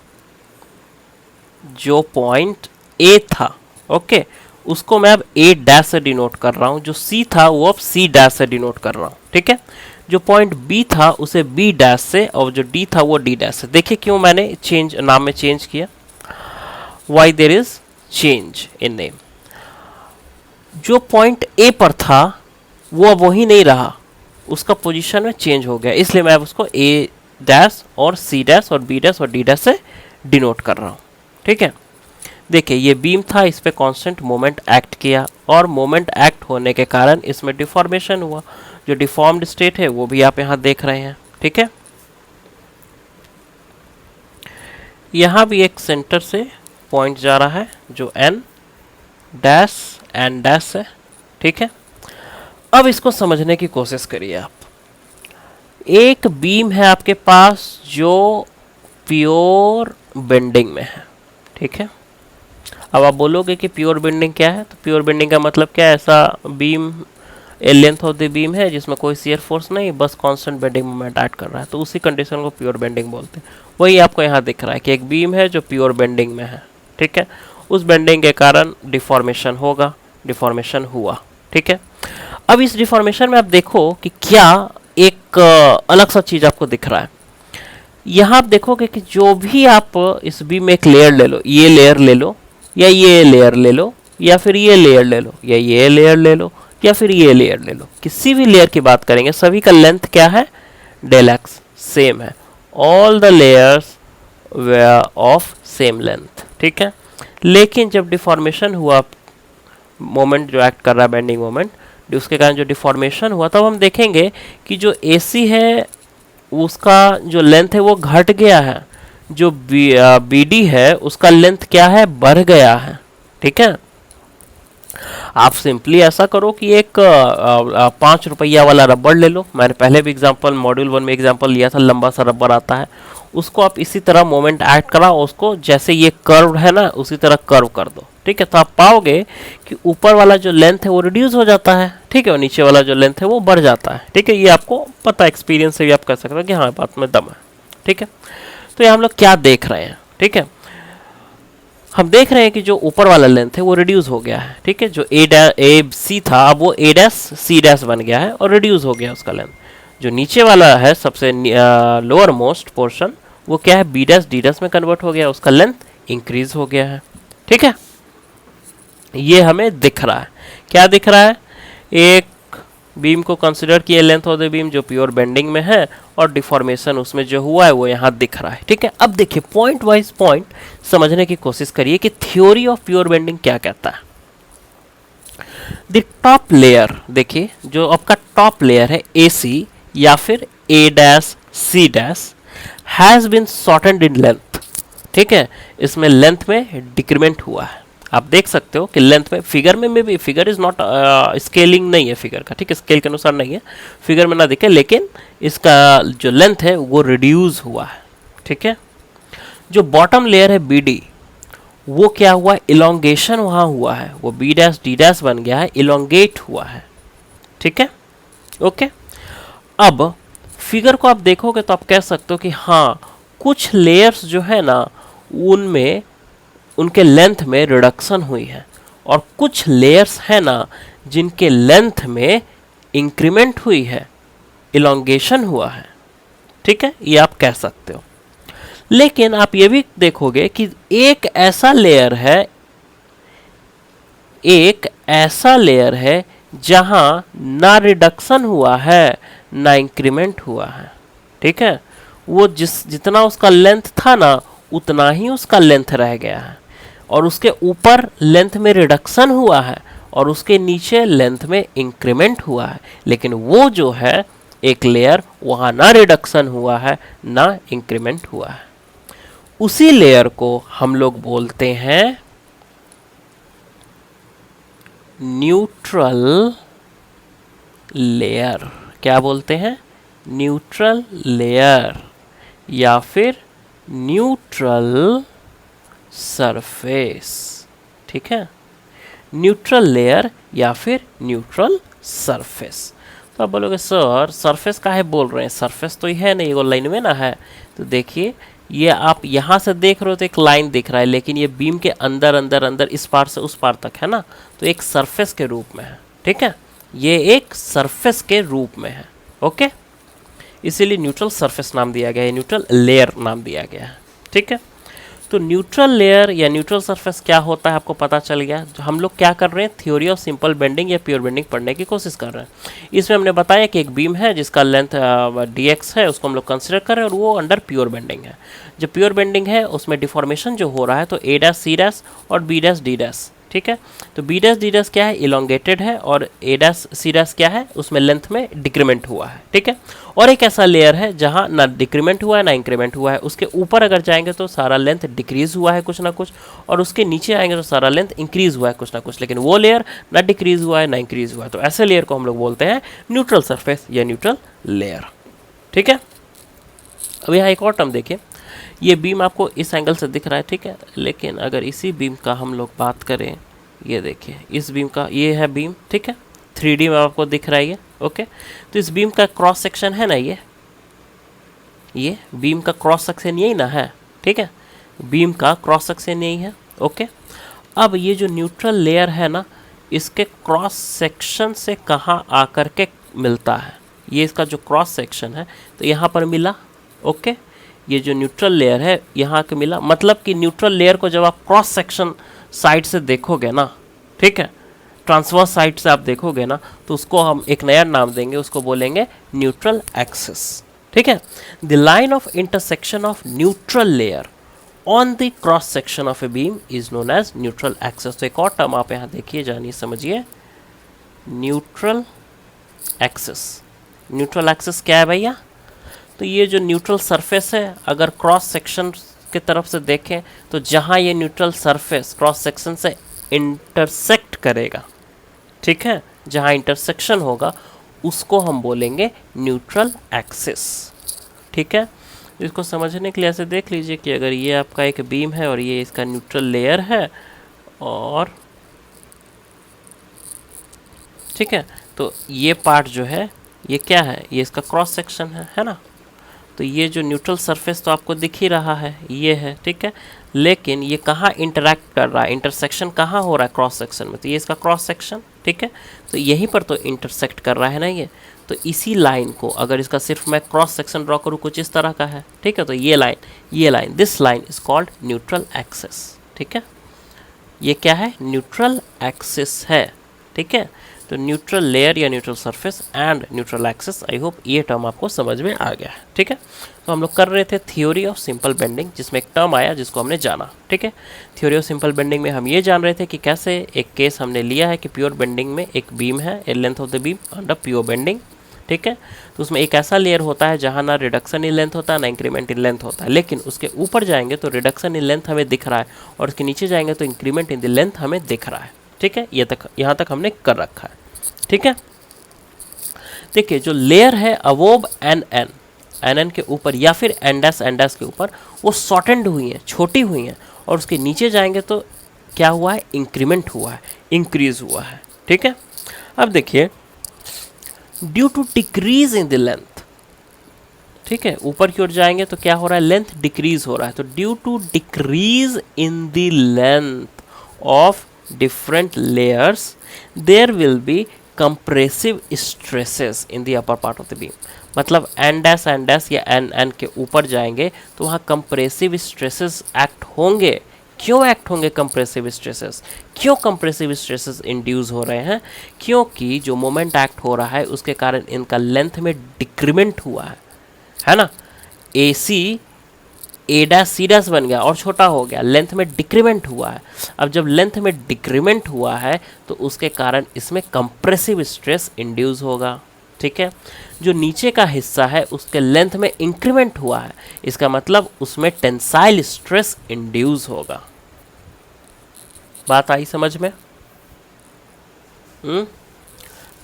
जो पॉइंट ए था, ओके, उसको मैं अब ए डैश से डिनोट कर रहा हूं। जो सी था वो अब सी डैश से डिनोट कर रहा हूं। ठीक है, जो पॉइंट बी था उसे बी डैश से, और जो डी था वो डी डैश से। देखिए क्यों मैंने चेंज नाम में चेंज किया, why there is change in name. जो पॉइंट ए पर था वो अब वही नहीं रहा, उसका पोजीशन में चेंज हो गया, इसलिए मैं अब उसको ए डैश और सी डैश और बी डैश और डी डैश से डिनोट कर रहा हूँ। ठीक है, देखिए ये बीम था, इस पे कांस्टेंट मोमेंट एक्ट किया, और मोमेंट एक्ट होने के कारण इसमें डिफॉर्मेशन हुआ। जो डिफॉर्म्ड स्टेट है वो भी आप यहाँ देख रहे हैं। ठीक है, यहाँ भी एक सेंटर से पॉइंट जा रहा है जो एन डैश एन डैश है। ठीक है, अब इसको समझने की कोशिश करिए आप। एक बीम है आपके पास जो प्योर बेंडिंग में है। ठीक है, अब आप बोलोगे कि प्योर बेंडिंग क्या है, तो प्योर बेंडिंग का मतलब क्या है, ऐसा beam A length of the beam है जिसमें कोई शियर फोर्स नहीं, बस कांस्टेंट बेंडिंग मोमेंट ऐड कर रहा है, तो उसी कंडीशन को प्योर बेंडिंग बोलते हैं। वही आपको यहाँ दिख रहा है कि एक बीम है जो प्योर बेंडिंग में है। ठीक है, उस बेंडिंग के कारण डिफॉर्मेशन होगा, डिफॉर्मेशन हुआ। ठीक है, अब इस डिफॉर्मेशन में आप देखो कि क्या एक अलग सा चीज आपको दिख रहा है। यहाँ आप देखोगे कि जो भी आप इस बीम में एक लेयर ले लो, ये लेयर ले लो या ये लेयर ले लो या फिर ये लेयर ले लो या ये लेयर ले लो या फिर ये लेयर ले लो, किसी भी लेयर की बात करेंगे सभी का लेंथ क्या है, डेल एक्स सेम है। All the layers were of same length. ठीक है, लेकिन जब डिफॉर्मेशन हुआ, मोमेंट जो एक्ट कर रहा है बेंडिंग मोमेंट, उसके कारण जो डिफॉर्मेशन हुआ, तब हम देखेंगे कि जो AC है उसका जो लेंथ है वो घट गया है, जो BD है उसका लेंथ क्या है, बढ़ गया है। ठीक है, आप सिंपली ऐसा करो कि एक 5 रुपया वाला रबड़ ले लो। मैंने पहले भी एग्जांपल मॉड्यूल 1 में एग्जांपल लिया था, लंबा सा रबड़ आता है, उसको आप इसी तरह मोमेंट ऐड कराओ, उसको जैसे ये कर्व है ना उसी तरह कर्व कर दो। ठीक है, तो आप पाओगे कि ऊपर वाला जो लेंथ है वो रिड्यूस हो जाता है। ठीक है, और नीचे वाला जो लेंथ है वो बढ़ जाता है। ठीक है, ये आपको पता, एक्सपीरियंस से भी आप कह सकते हो कि हाँ बात में दम है। ठीक है, तो ये हम लोग क्या देख रहे हैं। ठीक है, हम देख रहे हैं कि जो ऊपर वाला लेंथ है वो रिड्यूस हो गया है। ठीक है, जो ए सी था अब वो ए डैश सी डैश बन गया है और रिड्यूस हो गया उसका लेंथ। जो नीचे वाला है सबसे लोअर मोस्ट पोर्शन, वो क्या है, बी डैश डी डैश में कन्वर्ट हो गया, उसका लेंथ इंक्रीज हो गया है। ठीक है, ये हमें दिख रहा है। क्या दिख रहा है, एक बीम को कंसिडर किए लेंथ ऑफ द बीम जो प्योर बेंडिंग में है, और डिफॉर्मेशन उसमें जो हुआ है वो यहाँ दिख रहा है। ठीक है, अब देखिए पॉइंट वाइज पॉइंट समझने की कोशिश करिए कि थ्योरी ऑफ प्योर बेंडिंग क्या कहता है। द टॉप लेयर, देखिए जो आपका टॉप लेयर है AC या फिर A dash C dash, has been shortened in length. ठीक है, इसमें लेंथ में डिक्रीमेंट हुआ है। आप देख सकते हो कि लेंथ में, फिगर में भी, फिगर इज नॉट स्केलिंग नहीं है फिगर का, ठीक है, स्केल के अनुसार नहीं है, फिगर में ना दिखे, लेकिन इसका जो लेंथ है वो रिड्यूस हुआ है, ठीक है। जो बॉटम लेयर है बीडी, वो क्या हुआ, इलोंगेशन वहां हुआ है, वो बी डैश डी डैश बन गया है, इलोंगेट हुआ है, ठीक है, ओके। अब फिगर को आप देखोगे तो आप कह सकते हो कि हाँ, कुछ लेयर्स जो है ना उनमें, उनके लेंथ में रिडक्शन हुई है, और कुछ लेयर्स है ना जिनके लेंथ में इंक्रीमेंट हुई है, इलोंगेशन हुआ है, ठीक है, ये आप कह सकते हो। लेकिन आप ये भी देखोगे कि एक ऐसा लेयर है, एक ऐसा लेयर है जहां ना रिडक्शन हुआ है ना इंक्रीमेंट हुआ है, ठीक है, वो जितना उसका लेंथ था ना उतना ही उसका लेंथ रह गया है, और उसके ऊपर लेंथ में रिडक्शन हुआ है और उसके नीचे लेंथ में इंक्रीमेंट हुआ है, लेकिन वो जो है एक लेयर, वहां ना रिडक्शन हुआ है ना इंक्रीमेंट हुआ है। उसी लेयर को हम लोग बोलते हैं न्यूट्रल लेयर। क्या बोलते हैं, न्यूट्रल लेयर या फिर न्यूट्रल सरफेस, ठीक है, न्यूट्रल लेयर या फिर न्यूट्रल सरफेस। तो आप बोलोगे सर सरफेस काहे बोल रहे हैं, सरफेस तो ये है नहीं, वो लाइन में ना है। तो देखिए, ये आप यहाँ से देख रहे हो तो एक लाइन दिख रहा है, लेकिन ये बीम के अंदर अंदर अंदर इस पार से उस पार तक है ना, तो एक सरफेस के रूप में है, ठीक है, ये एक सरफेस के रूप में है, ओके, इसीलिए न्यूट्रल सरफेस नाम दिया गया है, न्यूट्रल लेयर नाम दिया गया है, ठीक है। तो न्यूट्रल लेयर या न्यूट्रल सरफेस क्या होता है आपको पता चल गया। जो हम लोग क्या कर रहे हैं, थ्योरी ऑफ सिंपल बेंडिंग या प्योर बेंडिंग पढ़ने की कोशिश कर रहे हैं। इसमें हमने बताया कि एक बीम है जिसका लेंथ dx है, उसको हम लोग कंसिडर कर रहे हैं, और वो अंडर प्योर बेंडिंग है। जो प्योर बेंडिंग है उसमें डिफॉर्मेशन जो हो रहा है, तो a डैश सी डैश और b डैश डी डैश, ठीक है। तो b डैश डी डैश क्या है, इलोंगेटेड है, और a डैश सी डैश क्या है, उसमें लेंथ में डिक्रीमेंट हुआ है, ठीक है। और एक ऐसा लेयर है जहां ना डिक्रीमेंट हुआ है ना इंक्रीमेंट हुआ है, उसके ऊपर अगर जाएंगे तो सारा लेंथ डिक्रीज हुआ है कुछ ना कुछ, और उसके नीचे आएंगे तो सारा लेंथ इंक्रीज हुआ है कुछ ना कुछ, लेकिन वो लेयर ना डिक्रीज हुआ है ना इंक्रीज हुआ है। तो ऐसे लेयर को हम लोग बोलते हैं न्यूट्रल सरफेस या न्यूट्रल लेयर, ठीक है। अब यहाँ एक और टर्म देखिए, ये बीम आपको इस एंगल से दिख रहा है, ठीक है, लेकिन अगर इसी बीम का हम लोग बात करें, ये देखिए इस बीम का, ये है बीम, ठीक है, 3D में आपको दिख रहा है ये, ओके। तो इस बीम का क्रॉस सेक्शन है ना, ये बीम का क्रॉस सेक्शन यही ना है, ठीक है, बीम का क्रॉस सेक्शन यही है, ओके। अब ये जो न्यूट्रल लेयर है ना, इसके क्रॉस सेक्शन से कहाँ आकर के मिलता है, ये इसका जो क्रॉस सेक्शन है, तो यहाँ पर मिला, ओके। ये जो न्यूट्रल लेयर है यहाँ के मिला, मतलब कि न्यूट्रल लेयर को जब आप क्रॉस सेक्शन साइड से देखोगे ना, ठीक है, ट्रांसवर्स साइड से आप देखोगे ना, तो उसको हम एक नया नाम देंगे, उसको बोलेंगे न्यूट्रल एक्सिस, ठीक है। The line of intersection of neutral layer on the cross section of a beam is known as neutral axis. तो एक और टर्म आप यहाँ देखिए, जानिए समझिए, न्यूट्रल एक्सिस। न्यूट्रल एक्सिस क्या है भैया, तो ये जो न्यूट्रल सरफेस है, अगर क्रॉस सेक्शन की तरफ से देखें तो जहाँ ये न्यूट्रल सरफेस क्रॉस सेक्शन से इंटरसेक्ट करेगा, ठीक है, जहाँ इंटरसेक्शन होगा उसको हम बोलेंगे न्यूट्रल एक्सिस, ठीक है। इसको समझने के लिए ऐसे देख लीजिए कि अगर ये आपका एक बीम है और ये इसका न्यूट्रल लेयर है, और ठीक है, तो ये पार्ट जो है ये क्या है, ये इसका क्रॉस सेक्शन है ना। तो ये जो न्यूट्रल सरफेस तो आपको दिख ही रहा है, ये है, ठीक है, लेकिन ये कहाँ इंटरैक्ट कर रहा है, इंटरसेक्शन कहाँ हो रहा है क्रॉस सेक्शन में, तो ये इसका क्रॉस सेक्शन, ठीक है, तो यहीं पर तो इंटरसेक्ट कर रहा है ना ये। तो इसी लाइन को अगर इसका सिर्फ मैं क्रॉस सेक्शन ड्रॉ करूँ कुछ इस तरह का है, ठीक है, तो ये line this line is called neutral axis, ठीक है, ये क्या है, न्यूट्रल एक्सिस है, ठीक है। तो न्यूट्रल लेयर या neutral surface and neutral axis, I hope ये टर्म आपको समझ में आ गया है, ठीक है। तो हम लोग कर रहे थे थ्योरी ऑफ सिंपल बेंडिंग, जिसमें एक टर्म आया जिसको हमने जाना, ठीक है। थ्योरी ऑफ सिंपल बेंडिंग में हम ये जान रहे थे कि कैसे एक केस हमने लिया है कि प्योर बेंडिंग में एक बीम है, a length of the beam under pure bending, ठीक है। तो उसमें एक ऐसा लेयर होता है जहाँ ना रिडक्शन इन लेंथ होता है ना इंक्रीमेंट इन लेंथ होता है, लेकिन उसके ऊपर जाएंगे तो रिडक्शन इन लेंथ हमें दिख रहा है और उसके नीचे जाएंगे तो इंक्रीमेंट इन द लेंथ हमें दिख रहा है। ठीक है, ये तक यहाँ तक हमने कर रखा है। ठीक है, देखिए जो लेयर है अवोव एन एन, एन एन के ऊपर या फिर एन डैश के ऊपर, वो शॉर्टेंड हुई हैं, छोटी हुई हैं, और उसके नीचे जाएंगे तो क्या हुआ है, इंक्रीमेंट हुआ है, इंक्रीज हुआ है। ठीक है, अब देखिए due to decrease in the length, ठीक है, ऊपर की ओर जाएंगे तो क्या हो रहा है, लेंथ डिक्रीज हो रहा है, तो due to decrease in the length of different layers there will be compressive stresses in the upper part of the beam. मतलब एन डैश या एन एन के ऊपर जाएंगे तो वहाँ कंप्रेसिव स्ट्रेसेस एक्ट होंगे। क्यों एक्ट होंगे कंप्रेसिव स्ट्रेसेस, क्यों कंप्रेसिव स्ट्रेसेस इंड्यूस हो रहे हैं, क्योंकि जो मोमेंट एक्ट हो रहा है उसके कारण इनका लेंथ में डिक्रीमेंट हुआ है ना। ए सी ए डैश सी डैश बन गया और छोटा हो गया, लेंथ में डिक्रीमेंट हुआ है। अब जब लेंथ में डिक्रीमेंट हुआ है तो उसके कारण इसमें कंप्रेसिव स्ट्रेस इंड्यूस होगा। ठीक है, जो नीचे का हिस्सा है उसके लेंथ में इंक्रीमेंट हुआ है, इसका मतलब उसमें टेंसाइल स्ट्रेस इंड्यूस होगा। बात आई समझ में?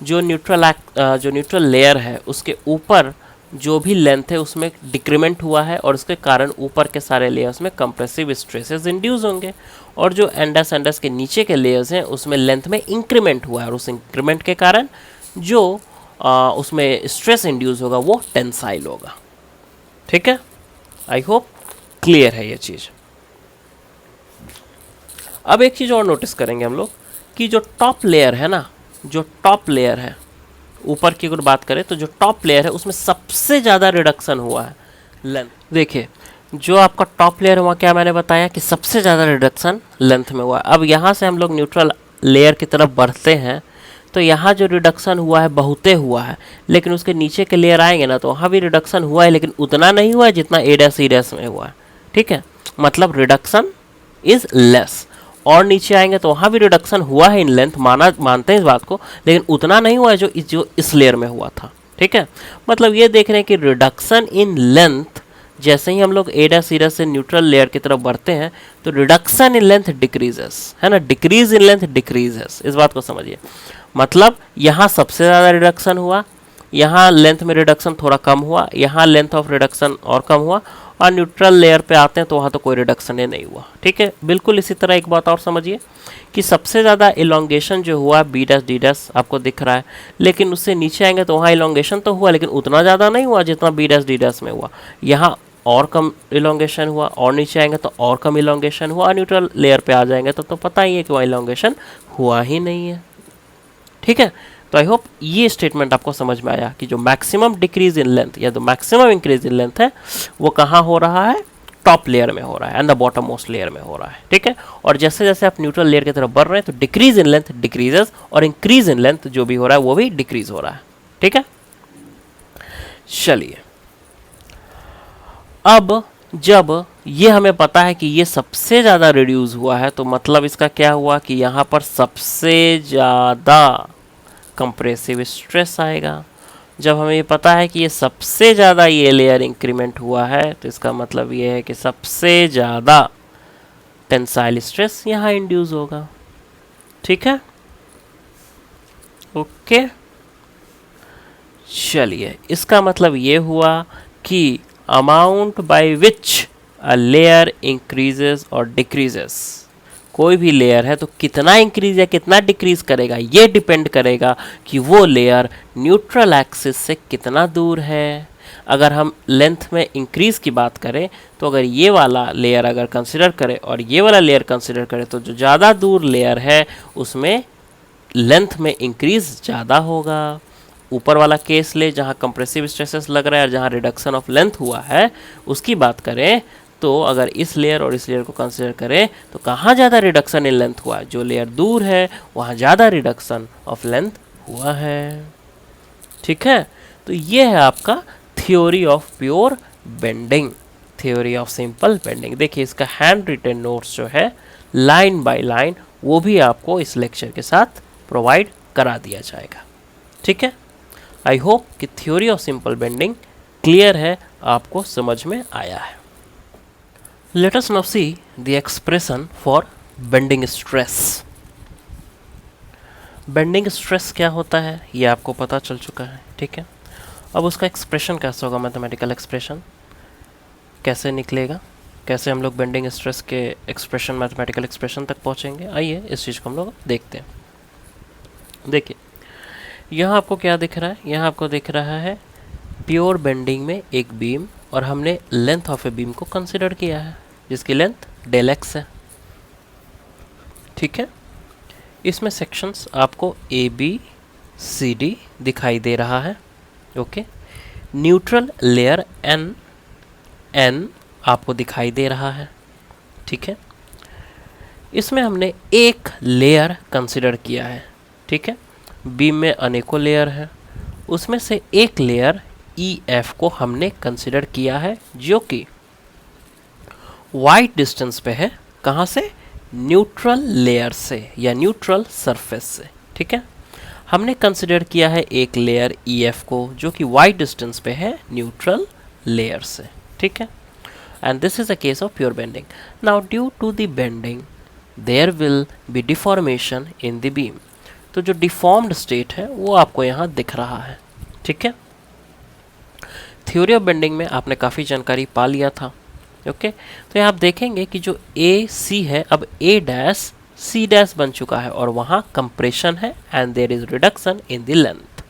जो न्यूट्रल लेयर है उसके ऊपर जो भी लेंथ है उसमें डिक्रीमेंट हुआ है और उसके कारण ऊपर के सारे लेयर्स में कंप्रेसिव स्ट्रेसेस इंड्यूस होंगे, और जो एंडस के नीचे के लेयर्स हैं उसमें लेंथ में इंक्रीमेंट हुआ है और उस इंक्रीमेंट के कारण जो उसमें स्ट्रेस इंड्यूस होगा वो टेंसाइल होगा। ठीक है, आई होप क्लियर है ये चीज़। अब एक चीज़ और नोटिस करेंगे हम लोग कि जो टॉप लेयर है ना, जो टॉप लेयर है, ऊपर की अगर बात करें तो जो टॉप लेयर है उसमें सबसे ज़्यादा रिडक्शन हुआ है लेंथ। देखिए जो आपका टॉप लेयर हुआ, क्या मैंने बताया कि सबसे ज़्यादा रिडक्शन लेंथ में हुआ है। अब यहाँ से हम लोग न्यूट्रल लेयर की तरफ बढ़ते हैं तो यहाँ जो रिडक्शन हुआ है बहुते हुआ है, लेकिन उसके नीचे के लेयर आएंगे ना तो वहाँ भी रिडक्शन हुआ है, लेकिन उतना नहीं हुआ है जितना ए डैश सी डैश में हुआ है। ठीक है, मतलब रिडक्शन इज लेस। और नीचे आएंगे तो वहाँ भी रिडक्शन हुआ है इन लेंथ, मानते हैं इस बात को, लेकिन उतना नहीं हुआ है जो इस लेयर में हुआ था। ठीक है, मतलब ये देख रहे हैं कि रिडक्शन इन लेंथ, जैसे ही हम लोग ए डैश सी डैश से न्यूट्रल लेयर की तरफ बढ़ते हैं तो रिडक्शन इन लेंथ डिक्रीजेस, है ना, डिक्रीज इन लेंथ डिक्रीजेस, इस बात को समझिए। मतलब यहाँ सबसे ज़्यादा रिडक्शन हुआ, यहाँ लेंथ में रिडक्शन थोड़ा कम हुआ, यहाँ लेंथ ऑफ रिडक्शन और कम हुआ, और न्यूट्रल लेयर पे आते हैं तो वहाँ तो कोई रिडक्शन ही नहीं हुआ। ठीक है, बिल्कुल इसी तरह एक बात और समझिए कि सबसे ज़्यादा इलोंगेशन जो हुआ बी डैश डी डैश आपको दिख रहा है, लेकिन उससे नीचे आएंगे तो वहाँ इलोंगेशन तो हुआ लेकिन उतना ज़्यादा नहीं हुआ जितना बी डैश डी डैश में हुआ। यहाँ और कम इलोंगेशन हुआ, और नीचे आएंगे तो और कम इलोंगेशन हुआ, न्यूट्रल लेयर पे आ जाएंगे तो पता ही है कि वहाँ इलोंगेशन हुआ ही नहीं है। ठीक है, तो आई होप ये स्टेटमेंट आपको समझ में आया कि जो मैक्सिमम डिक्रीज इन लेंथ या जो मैक्सिमम इंक्रीज इन लेंथ है वो कहाँ हो रहा है, टॉप लेयर में हो रहा है and the bottom most layer में हो रहा है। ठीक है, और जैसे जैसे आप न्यूट्रल लेयर की तरफ बढ़ रहे हैं तो डिक्रीज इन लेंथ डिक्रीजेस और इंक्रीज इन लेंथ जो भी हो रहा है वो भी डिक्रीज हो रहा है। ठीक है, चलिए अब जब ये हमें पता है कि ये सबसे ज़्यादा रिड्यूस हुआ है तो मतलब इसका क्या हुआ कि यहाँ पर सबसे ज़्यादा कंप्रेसिव स्ट्रेस आएगा। जब हमें ये पता है कि ये सबसे ज़्यादा ये लेयर इंक्रीमेंट हुआ है तो इसका मतलब ये है कि सबसे ज़्यादा टेंसाइल स्ट्रेस यहाँ इंड्यूस होगा। ठीक है, ओके, चलिए इसका मतलब ये हुआ कि amount by which a layer increases और डिक्रीजेस, कोई भी लेयर है तो कितना इंक्रीज या कितना डिक्रीज करेगा ये डिपेंड करेगा कि वो लेयर न्यूट्रल एक्सिस से कितना दूर है। अगर हम लेंथ में इंक्रीज की बात करें तो अगर ये वाला लेयर अगर कंसिडर करें और ये वाला लेयर कंसिडर करें तो जो ज़्यादा दूर लेयर है उसमें लेंथ में इंक्रीज ज़्यादा होगा। ऊपर वाला केस ले जहाँ कंप्रेसिव स्ट्रेसेस लग रहा है और जहाँ रिडक्शन ऑफ लेंथ हुआ है उसकी बात करें तो अगर इस लेयर और इस लेयर को कंसिडर करें तो कहाँ ज़्यादा रिडक्शन इन लेंथ हुआ है, जो लेयर दूर है वहाँ ज़्यादा रिडक्शन ऑफ लेंथ हुआ है। ठीक है, तो ये है आपका theory of pure bending, theory of simple bending. देखिए इसका हैंड रिटन नोट्स जो है लाइन बाय लाइन वो भी आपको इस लेक्चर के साथ प्रोवाइड करा दिया जाएगा। ठीक है, आई होप कि theory of simple bending clear है, आपको समझ में आया है। Let us now see the expression for bending stress. Bending stress क्या होता है ये आपको पता चल चुका है, ठीक है। अब उसका एक्सप्रेशन कैसे होगा, मैथमेटिकल एक्सप्रेशन कैसे निकलेगा, कैसे हम लोग बेंडिंग स्ट्रेस के एक्सप्रेशन, मैथमेटिकल एक्सप्रेशन तक पहुंचेंगे, आइए इस चीज़ को हम लोग देखते हैं। देखिए यहाँ आपको क्या दिख रहा है, यहाँ आपको दिख रहा है प्योर बेंडिंग में एक बीम, और हमने लेंथ ऑफ ए बीम को कंसिडर किया है जिसकी लेंथ डेल एक्स है, ठीक है। इसमें सेक्शंस आपको ए बी सी डी दिखाई दे रहा है, ओके। न्यूट्रल लेयर एन एन आपको दिखाई दे रहा है, ठीक है। इसमें हमने एक लेयर कंसिडर किया है, ठीक है। बीम में अनेकों लेयर हैं, उसमें से एक लेयर ई एफ को हमने कंसिडर किया है जो कि वाइट डिस्टेंस पे है, कहाँ से, न्यूट्रल लेयर से या न्यूट्रल सरफेस से, ठीक है। हमने कंसिडर किया है एक लेयर ई एफ को जो कि वाइट डिस्टेंस पे है न्यूट्रल लेयर से, ठीक है। And this is a case of pure bending. Now due to the bending there will be deformation in the beam. तो जो deformed state है वो आपको यहाँ दिख रहा है, ठीक है। थ्योरी ऑफ बेंडिंग में आपने काफ़ी जानकारी पा लिया था, ओके। तो यहाँ आप देखेंगे कि जो ए सी है अब ए डैश सी डैश बन चुका है और वहाँ कंप्रेशन है and there is reduction in the length,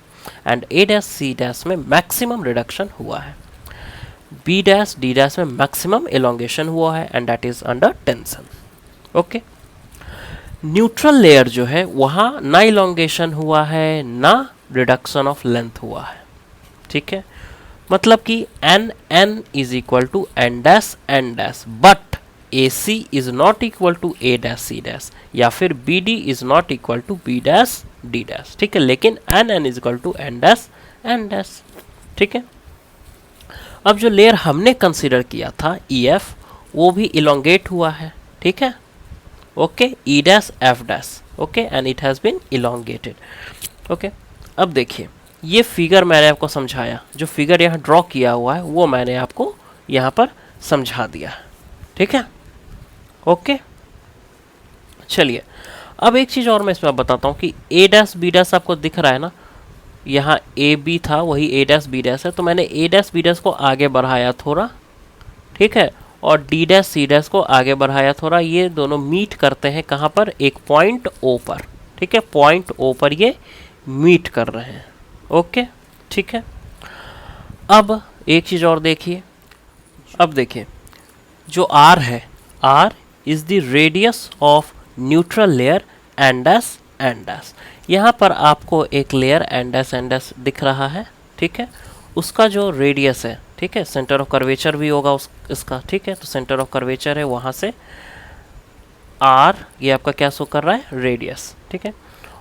and A dash C dash में मैक्सिमम रिडक्शन हुआ है, बी डैश डी डैश में मैक्सिमम एलोंगेशन हुआ है and that is under tension, okay. Neutral layer जो है वहाँ ना एलोंगेशन हुआ है ना रिडक्शन ऑफ लेंथ हुआ है, ठीक है। मतलब कि N N is equal to N dash, but A C is not equal to A dash C dash, या फिर B D is not equal to B dash D dash, ठीक है। लेकिन N N is equal to N dash, ठीक है। अब जो layer हमने कंसिडर किया था ई एफ वो भी इलोंगेट हुआ है, ठीक है, okay, E dash F dash, okay, and it has been elongated, okay. अब देखिए ये फिगर मैंने आपको समझाया, जो फिगर यहाँ ड्रॉ किया हुआ है वो मैंने आपको यहाँ पर समझा दिया, ठीक है, ओके। चलिए अब एक चीज़ और मैं इसमें बताता हूँ कि ए डैश बी डैश आपको दिख रहा है ना, यहाँ ए बी था वही ए डैश बी डैश है, तो मैंने ए डैश बी डैश को आगे बढ़ाया थोड़ा, ठीक है, और डी डैश सी डैश को आगे बढ़ाया थोड़ा। ये दोनों मीट करते हैं कहाँ पर, एक पॉइंट ओ पर, ठीक है, पॉइंट ओ पर ये मीट कर रहे हैं, ओके, ठीक है। अब एक चीज़ और देखिए, अब देखिए जो आर है, R is the radius of neutral layer N dash, यहाँ पर आपको एक लेयर एन डैश दिख रहा है, ठीक है। उसका जो रेडियस है, ठीक है, सेंटर ऑफ कर्वेचर भी होगा इसका, ठीक है। तो सेंटर ऑफ कर्वेचर है वहाँ से आर, ये आपका क्या शो कर रहा है, रेडियस, ठीक है।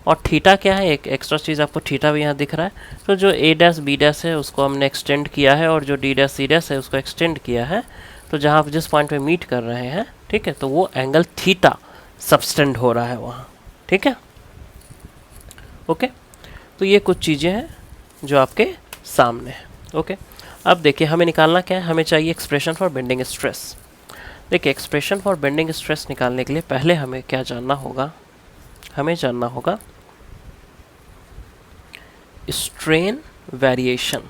और थीटा क्या है, एक एक्स्ट्रा चीज़ आपको थीटा भी यहाँ दिख रहा है। तो जो ए डैश बी डैश है उसको हमने एक्सटेंड किया है और जो डी डैश सी डैश है उसको एक्सटेंड किया है। तो जहाँ आप जिस पॉइंट पे मीट कर रहे हैं, ठीक है, तो वो एंगल थीटा सबस्टेंड हो रहा है वहाँ, ठीक है, ओके। तो ये कुछ चीज़ें हैं जो आपके सामने है, ओके। अब देखिए हमें निकालना क्या है, हमें चाहिए एक्सप्रेशन फॉर बेंडिंग स्ट्रेस। देखिए एक्सप्रेशन फॉर बेंडिंग स्ट्रेस निकालने के लिए पहले हमें क्या जानना होगा, हमें जानना होगा स्ट्रेन वेरिएशन,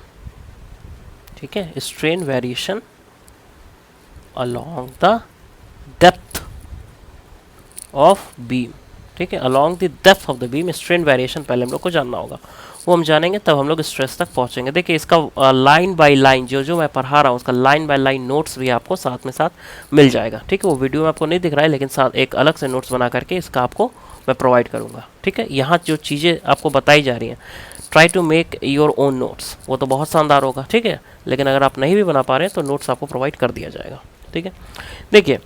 ठीक है, strain variation along the depth of beam, ठीक है, along the depth of the beam strain variation पहले हम लोग को जानना होगा। वो हम जानेंगे तब हम लोग स्ट्रेस तक पहुंचेंगे। देखिए इसका लाइन बाय लाइन जो मैं पढ़ा रहा हूँ उसका लाइन बाय लाइन नोट्स भी आपको साथ में साथ मिल जाएगा, ठीक है। वो वीडियो में आपको नहीं दिख रहा है लेकिन साथ एक अलग से नोट्स बना करके इसका आपको मैं प्रोवाइड करूँगा, ठीक है। यहाँ जो चीज़ें आपको बताई जा रही हैं, try to make your own notes, वो तो बहुत शानदार होगा, ठीक है। लेकिन अगर आप नहीं भी बना पा रहे हैं तो नोट्स आपको प्रोवाइड कर दिया जाएगा, ठीक है। देखिए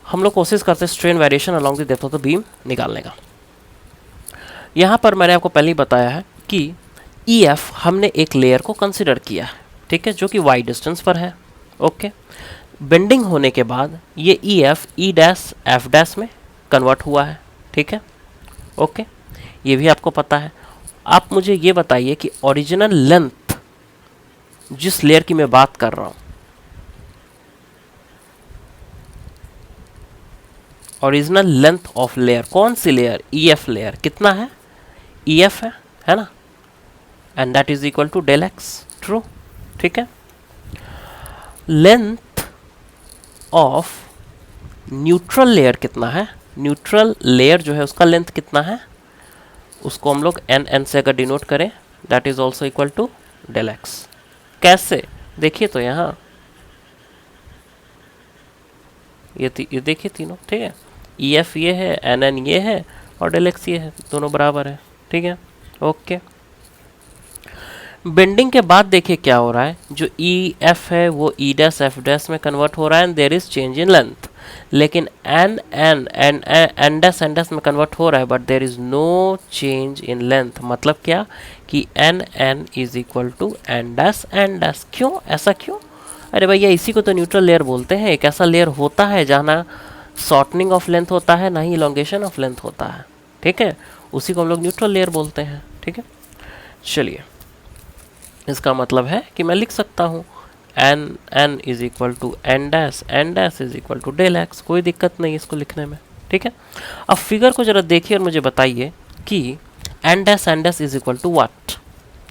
हम लोग कोशिश करते हैं strain variation along the depth of the beam निकालने का। यहाँ पर मैंने आपको पहले ही बताया है कि ई एफ हमने एक लेयर को कंसिडर किया है, ठीक है, जो कि वाई डिस्टेंस पर है, ओके। बेंडिंग होने के बाद ये E F E dash F dash में कन्वर्ट हुआ है, ठीक है, ओके, ये भी आपको पता है। आप मुझे ये बताइए कि ओरिजिनल लेंथ जिस लेयर की मैं बात कर रहा हूं, ओरिजिनल लेंथ ऑफ लेयर, कौन सी लेयर? ईएफ लेयर, कितना है? ईएफ है ना, and that is equal to del x, true, ठीक है। लेंथ ऑफ न्यूट्रल लेयर कितना है? न्यूट्रल लेयर जो है उसका लेंथ कितना है? उसको हम लोग एन एन से अगर डिनोट करें, that is also equal to del x. कैसे? देखिए तो यहाँ ये देखिए तीनों, ठीक है। ई एफ ये है, एन एन ये है, और डेल एक्स ये है, दोनों बराबर है, ठीक है, ओके। बेंडिंग के बाद देखिए क्या हो रहा है, जो ई एफ है वो ई डैश एफ डैश में कन्वर्ट हो रहा है, and there is change in length. लेकिन N N N N dash N dash में कन्वर्ट हो रहा है, but there is no change in length. मतलब क्या कि N N is equal to N dash N dash. क्यों ऐसा, क्यों? अरे भैया इसी को तो न्यूट्रल लेयर बोलते हैं। एक ऐसा लेयर होता है जहाँ ना शॉर्टनिंग ऑफ लेंथ होता है, ना ही इलोंगेशन ऑफ लेंथ होता है, ठीक है, उसी को हम लोग न्यूट्रल लेयर बोलते हैं, ठीक है। चलिए, इसका मतलब है कि मैं लिख सकता हूँ N N is equal to N dash is equal to del x. कोई दिक्कत नहीं इसको लिखने में, ठीक है। अब फिगर को जरा देखिए और मुझे बताइए कि N dash is equal to what.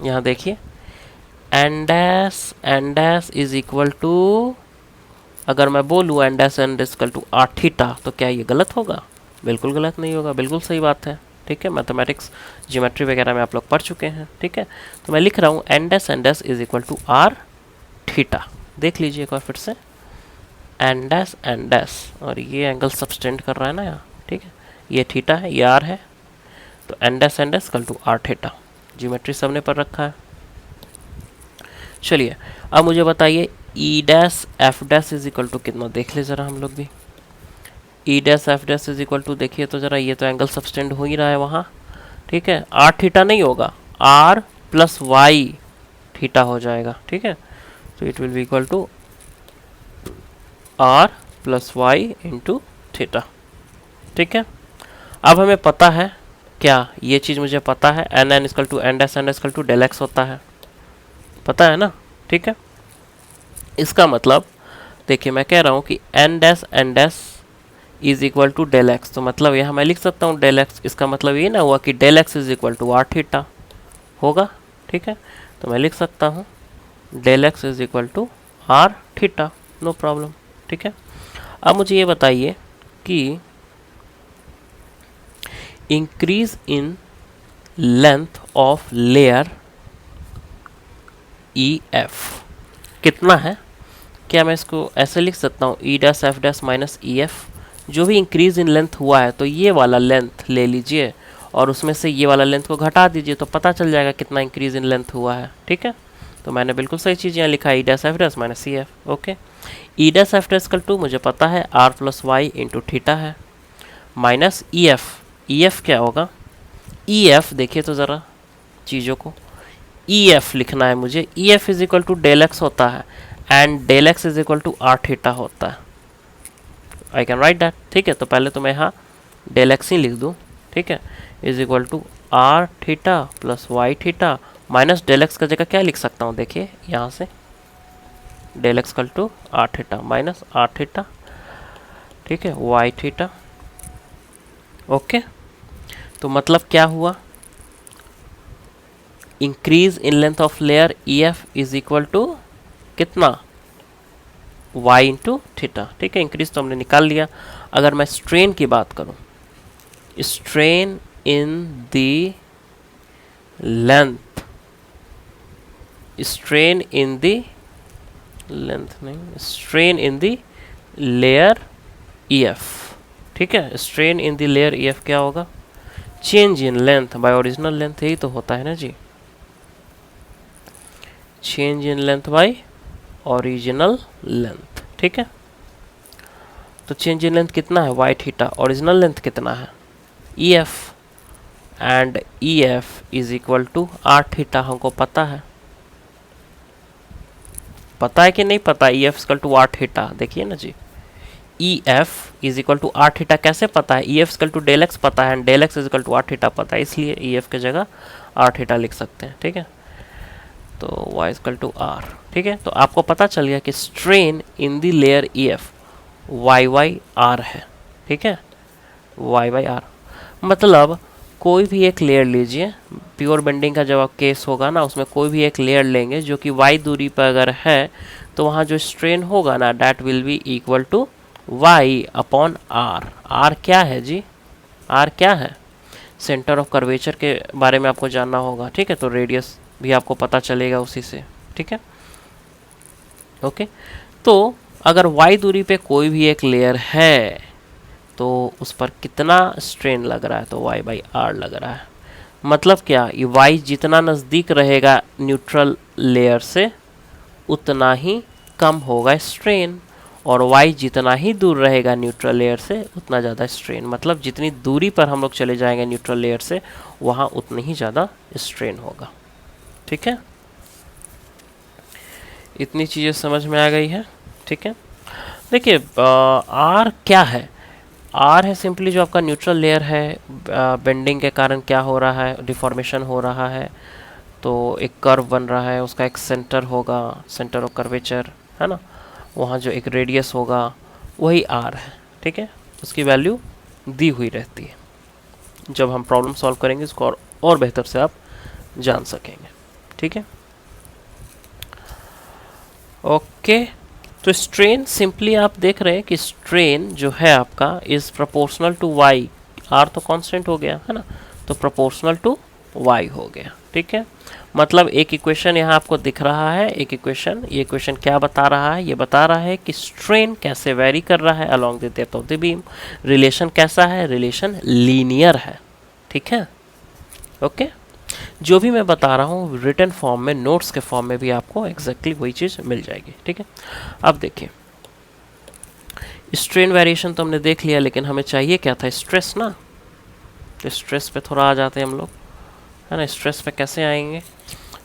यहाँ देखिए, N dash is equal to, अगर मैं बोलूँ N dash equal to R theta, तो क्या ये गलत होगा? बिल्कुल गलत नहीं होगा, बिल्कुल सही बात है, ठीक है। मैथमेटिक्स ज्योमेट्री वगैरह में आप लोग पढ़ चुके हैं, ठीक है। तो मैं लिख रहा हूँ N dash is equal to R theta. देख लीजिए एक बार फिर से, एन डैश, और ये एंगल सबस्टेंड कर रहा है ना यहाँ, ठीक है, ये थीटा है, ये आर है, तो N dash equal to R theta. Geometry सबने पर रखा है। चलिए, अब मुझे बताइए E dash F dash is equal to कितना, देख ले जरा हम लोग भी। E dash F dash is equal to, देखिए तो जरा, ये तो एंगल सबस्टेंड हो ही रहा है वहाँ, ठीक है। आर थीटा नहीं होगा, आर प्लस वाई थीटा हो जाएगा, ठीक है। तो it will be equal to R plus Y into theta, ठीक है। अब हमें पता है क्या, ये चीज़ मुझे पता है, N N equal to N dash equal to del x होता है, पता है ना, ठीक है। इसका मतलब देखिए, मैं कह रहा हूँ कि N dash is equal to del x, तो मतलब यहाँ मैं लिख सकता हूँ डेल एक्स। इसका मतलब ये ना हुआ कि del x is equal to R theta होगा, ठीक है। तो मैं लिख सकता हूँ del x is equal to R theta, no problem, ठीक है। अब मुझे ये बताइए कि increase in length of layer E F कितना है? क्या मैं इसको ऐसे लिख सकता हूँ, E dash F dash minus E F. जो भी इंक्रीज इन लेंथ हुआ है, तो ये वाला लेंथ ले लीजिए और उसमें से ये वाला लेंथ को घटा दीजिए, तो पता चल जाएगा कितना इंक्रीज इन लेंथ हुआ है, ठीक है। तो मैंने बिल्कुल सही चीज़ यहाँ लिखा है, E dash F dash minus E F, okay. E dash F dash equal to मुझे पता है R plus Y into theta है, माइनस ई एफ क्या होगा? ई एफ देखिए तो ज़रा चीज़ों को, ई एफ लिखना है मुझे। E F is equal to del x होता है, and del x is equal to R theta होता है। आई कैन राइट दैट, ठीक है। तो पहले तो मैं यहाँ डेल एक्स ही लिख दूँ, ठीक है, is equal to R theta plus Y theta, minus del X का जगह क्या लिख सकता हूँ, देखिए यहाँ से del X equal to R theta minus R theta, ठीक है, वाई थीटा, ओके। तो मतलब क्या हुआ, increase in length of layer E F is equal to कितना, वाई इंटू थीटा, ठीक है। इंक्रीज तो हमने निकाल लिया। अगर मैं स्ट्रेन की बात करूं, strain in the length, strain in the length नहीं, strain in the layer E F, ठीक है। Strain in the layer E F क्या होगा, change in length by original length, यही तो होता है ना जी, change in length by original length, ठीक है। तो चेंज इन लेंथ कितना है, वाई थीटा, ओरिजिनल लेंथ कितना है, E F, and E F is equal to R theta हमको पता है, पता है कि नहीं पता, E F equal to R theta, देखिए ना जी, E F is equal to R theta कैसे पता है, E F equal to del X पता है and del x is equal to R theta पता है, इसलिए ई एफ की जगह आर थीटा लिख सकते हैं। ठीक है, तो y इक्वल टू आर। ठीक है, तो आपको पता चल गया कि strain in the layer E F Y Y R है। ठीक है, वाई वाई आर मतलब कोई भी एक लेयर लीजिए, प्योर बेंडिंग का जब केस होगा ना, उसमें कोई भी एक लेयर लेंगे जो कि y दूरी पर अगर है, तो वहाँ जो स्ट्रेन होगा ना that will be equal to y upon R. R क्या है जी, आर क्या है, सेंटर ऑफ कर्वेचर के बारे में आपको जानना होगा। ठीक है, तो रेडियस भी आपको पता चलेगा उसी से। ठीक है, ओके, तो अगर y दूरी पे कोई भी एक लेयर है तो उस पर कितना स्ट्रेन लग रहा है, तो y बाई आर लग रहा है। मतलब क्या, ये y जितना नज़दीक रहेगा न्यूट्रल लेयर से उतना ही कम होगा स्ट्रेन, और y जितना ही दूर रहेगा न्यूट्रल लेयर से उतना ज़्यादा स्ट्रेन। मतलब जितनी दूरी पर हम लोग चले जाएंगे न्यूट्रल लेयर से वहाँ उतनी ही ज़्यादा स्ट्रेन होगा। ठीक है, इतनी चीज़ें समझ में आ गई है। ठीक है, देखिए आर क्या है, आर है सिंपली जो आपका न्यूट्रल लेयर है, बेंडिंग के कारण क्या हो रहा है, डिफॉर्मेशन हो रहा है, तो एक कर्व बन रहा है, उसका एक सेंटर होगा, सेंटर ऑफ कर्वेचर है ना, वहाँ जो एक रेडियस होगा वही आर है। ठीक है, उसकी वैल्यू दी हुई रहती है। जब हम प्रॉब्लम सॉल्व करेंगे इसको और बेहतर से आप जान सकेंगे। ठीक है, ओके, तो स्ट्रेन सिंपली आप देख रहे हैं कि स्ट्रेन जो है आपका is proportional to Y, R तो कांस्टेंट हो गया है ना, तो प्रोपोर्शनल टू वाई हो गया। ठीक है, मतलब एक इक्वेशन यहाँ आपको दिख रहा है, एक इक्वेशन, ये इक्वेशन क्या बता रहा है, ये बता रहा है कि स्ट्रेन कैसे वेरी कर रहा है along the depth of the beam. Relation कैसा है, रिलेशन लीनियर है। ठीक है, ओके, जो भी मैं बता रहा हूँ रिटन फॉर्म में, नोट्स के फॉर्म में भी आपको एग्जैक्टली वही चीज़ मिल जाएगी। ठीक है, अब देखिए स्ट्रेन वेरिएशन तो हमने देख लिया, लेकिन हमें चाहिए क्या था, स्ट्रेस ना, तो स्ट्रेस पे थोड़ा आ जाते हैं हम लोग, है ना। स्ट्रेस पे कैसे आएंगे,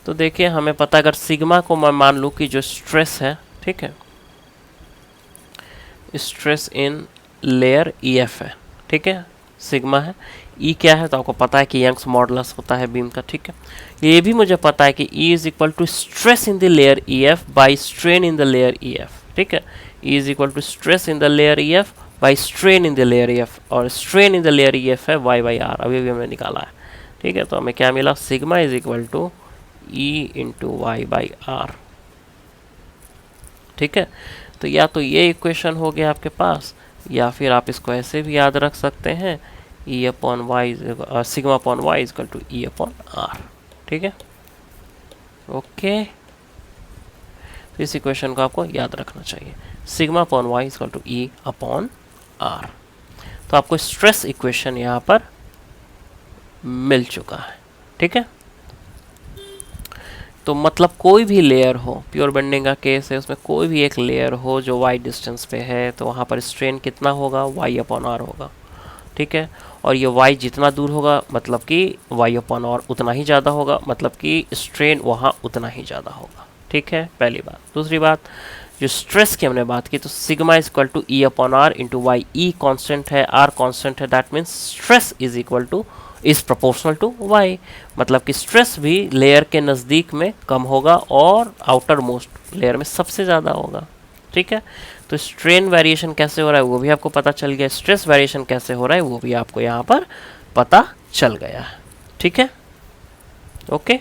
तो देखिए हमें पता, अगर सिग्मा को मैं मान लूँ कि जो स्ट्रेस है, ठीक है, stress in layer E F है, ठीक है, सिग्मा है, ई क्या है तो आपको पता है कि यंग्स मॉडुलस होता है बीम का। ठीक है, ये भी मुझे पता है कि E is equal to stress in the layer E F by strain in the layer E F. ठीक है, E is equal to stress in the layer E F by strain in the layer E F, और strain in the layer E F है Y by R, अभी भी हमने निकाला है। ठीक है, तो हमें क्या मिला, sigma is equal to E into Y by R. ठीक है, तो या तो ये इक्वेशन हो गया आपके पास, या फिर आप इसको ऐसे भी याद रख सकते हैं, E upon Y, sigma upon Y is equal to E upon R. ठीक है, ओके, तो इस इक्वेशन को आपको याद रखना चाहिए, sigma upon Y is equal to E upon R. तो आपको स्ट्रेस इक्वेशन यहाँ पर मिल चुका है। ठीक है, तो मतलब कोई भी लेयर हो, प्योर बेंडिंग का केस है, उसमें कोई भी एक लेयर हो जो y डिस्टेंस पे है, तो वहाँ पर स्ट्रेन कितना होगा, y अपॉन आर होगा। ठीक है, और ये y जितना दूर होगा मतलब कि y अपॉन आर उतना ही ज़्यादा होगा, मतलब कि स्ट्रेन वहाँ उतना ही ज़्यादा होगा। ठीक है, पहली बात। दूसरी बात, जो स्ट्रेस की हमने बात की, तो sigma is equal to E upon R into Y, E constant है, आर कॉन्स्टेंट है, that means stress is equal to is proportional to Y, मतलब कि स्ट्रेस भी लेयर के नज़दीक में कम होगा और आउटर मोस्ट लेयर में सबसे ज़्यादा होगा। ठीक है, तो स्ट्रेन वेरिएशन कैसे हो रहा है वो भी आपको पता चल गया, स्ट्रेस वेरिएशन कैसे हो रहा है वो भी आपको यहाँ पर पता चल गया है। ठीक है, ओके।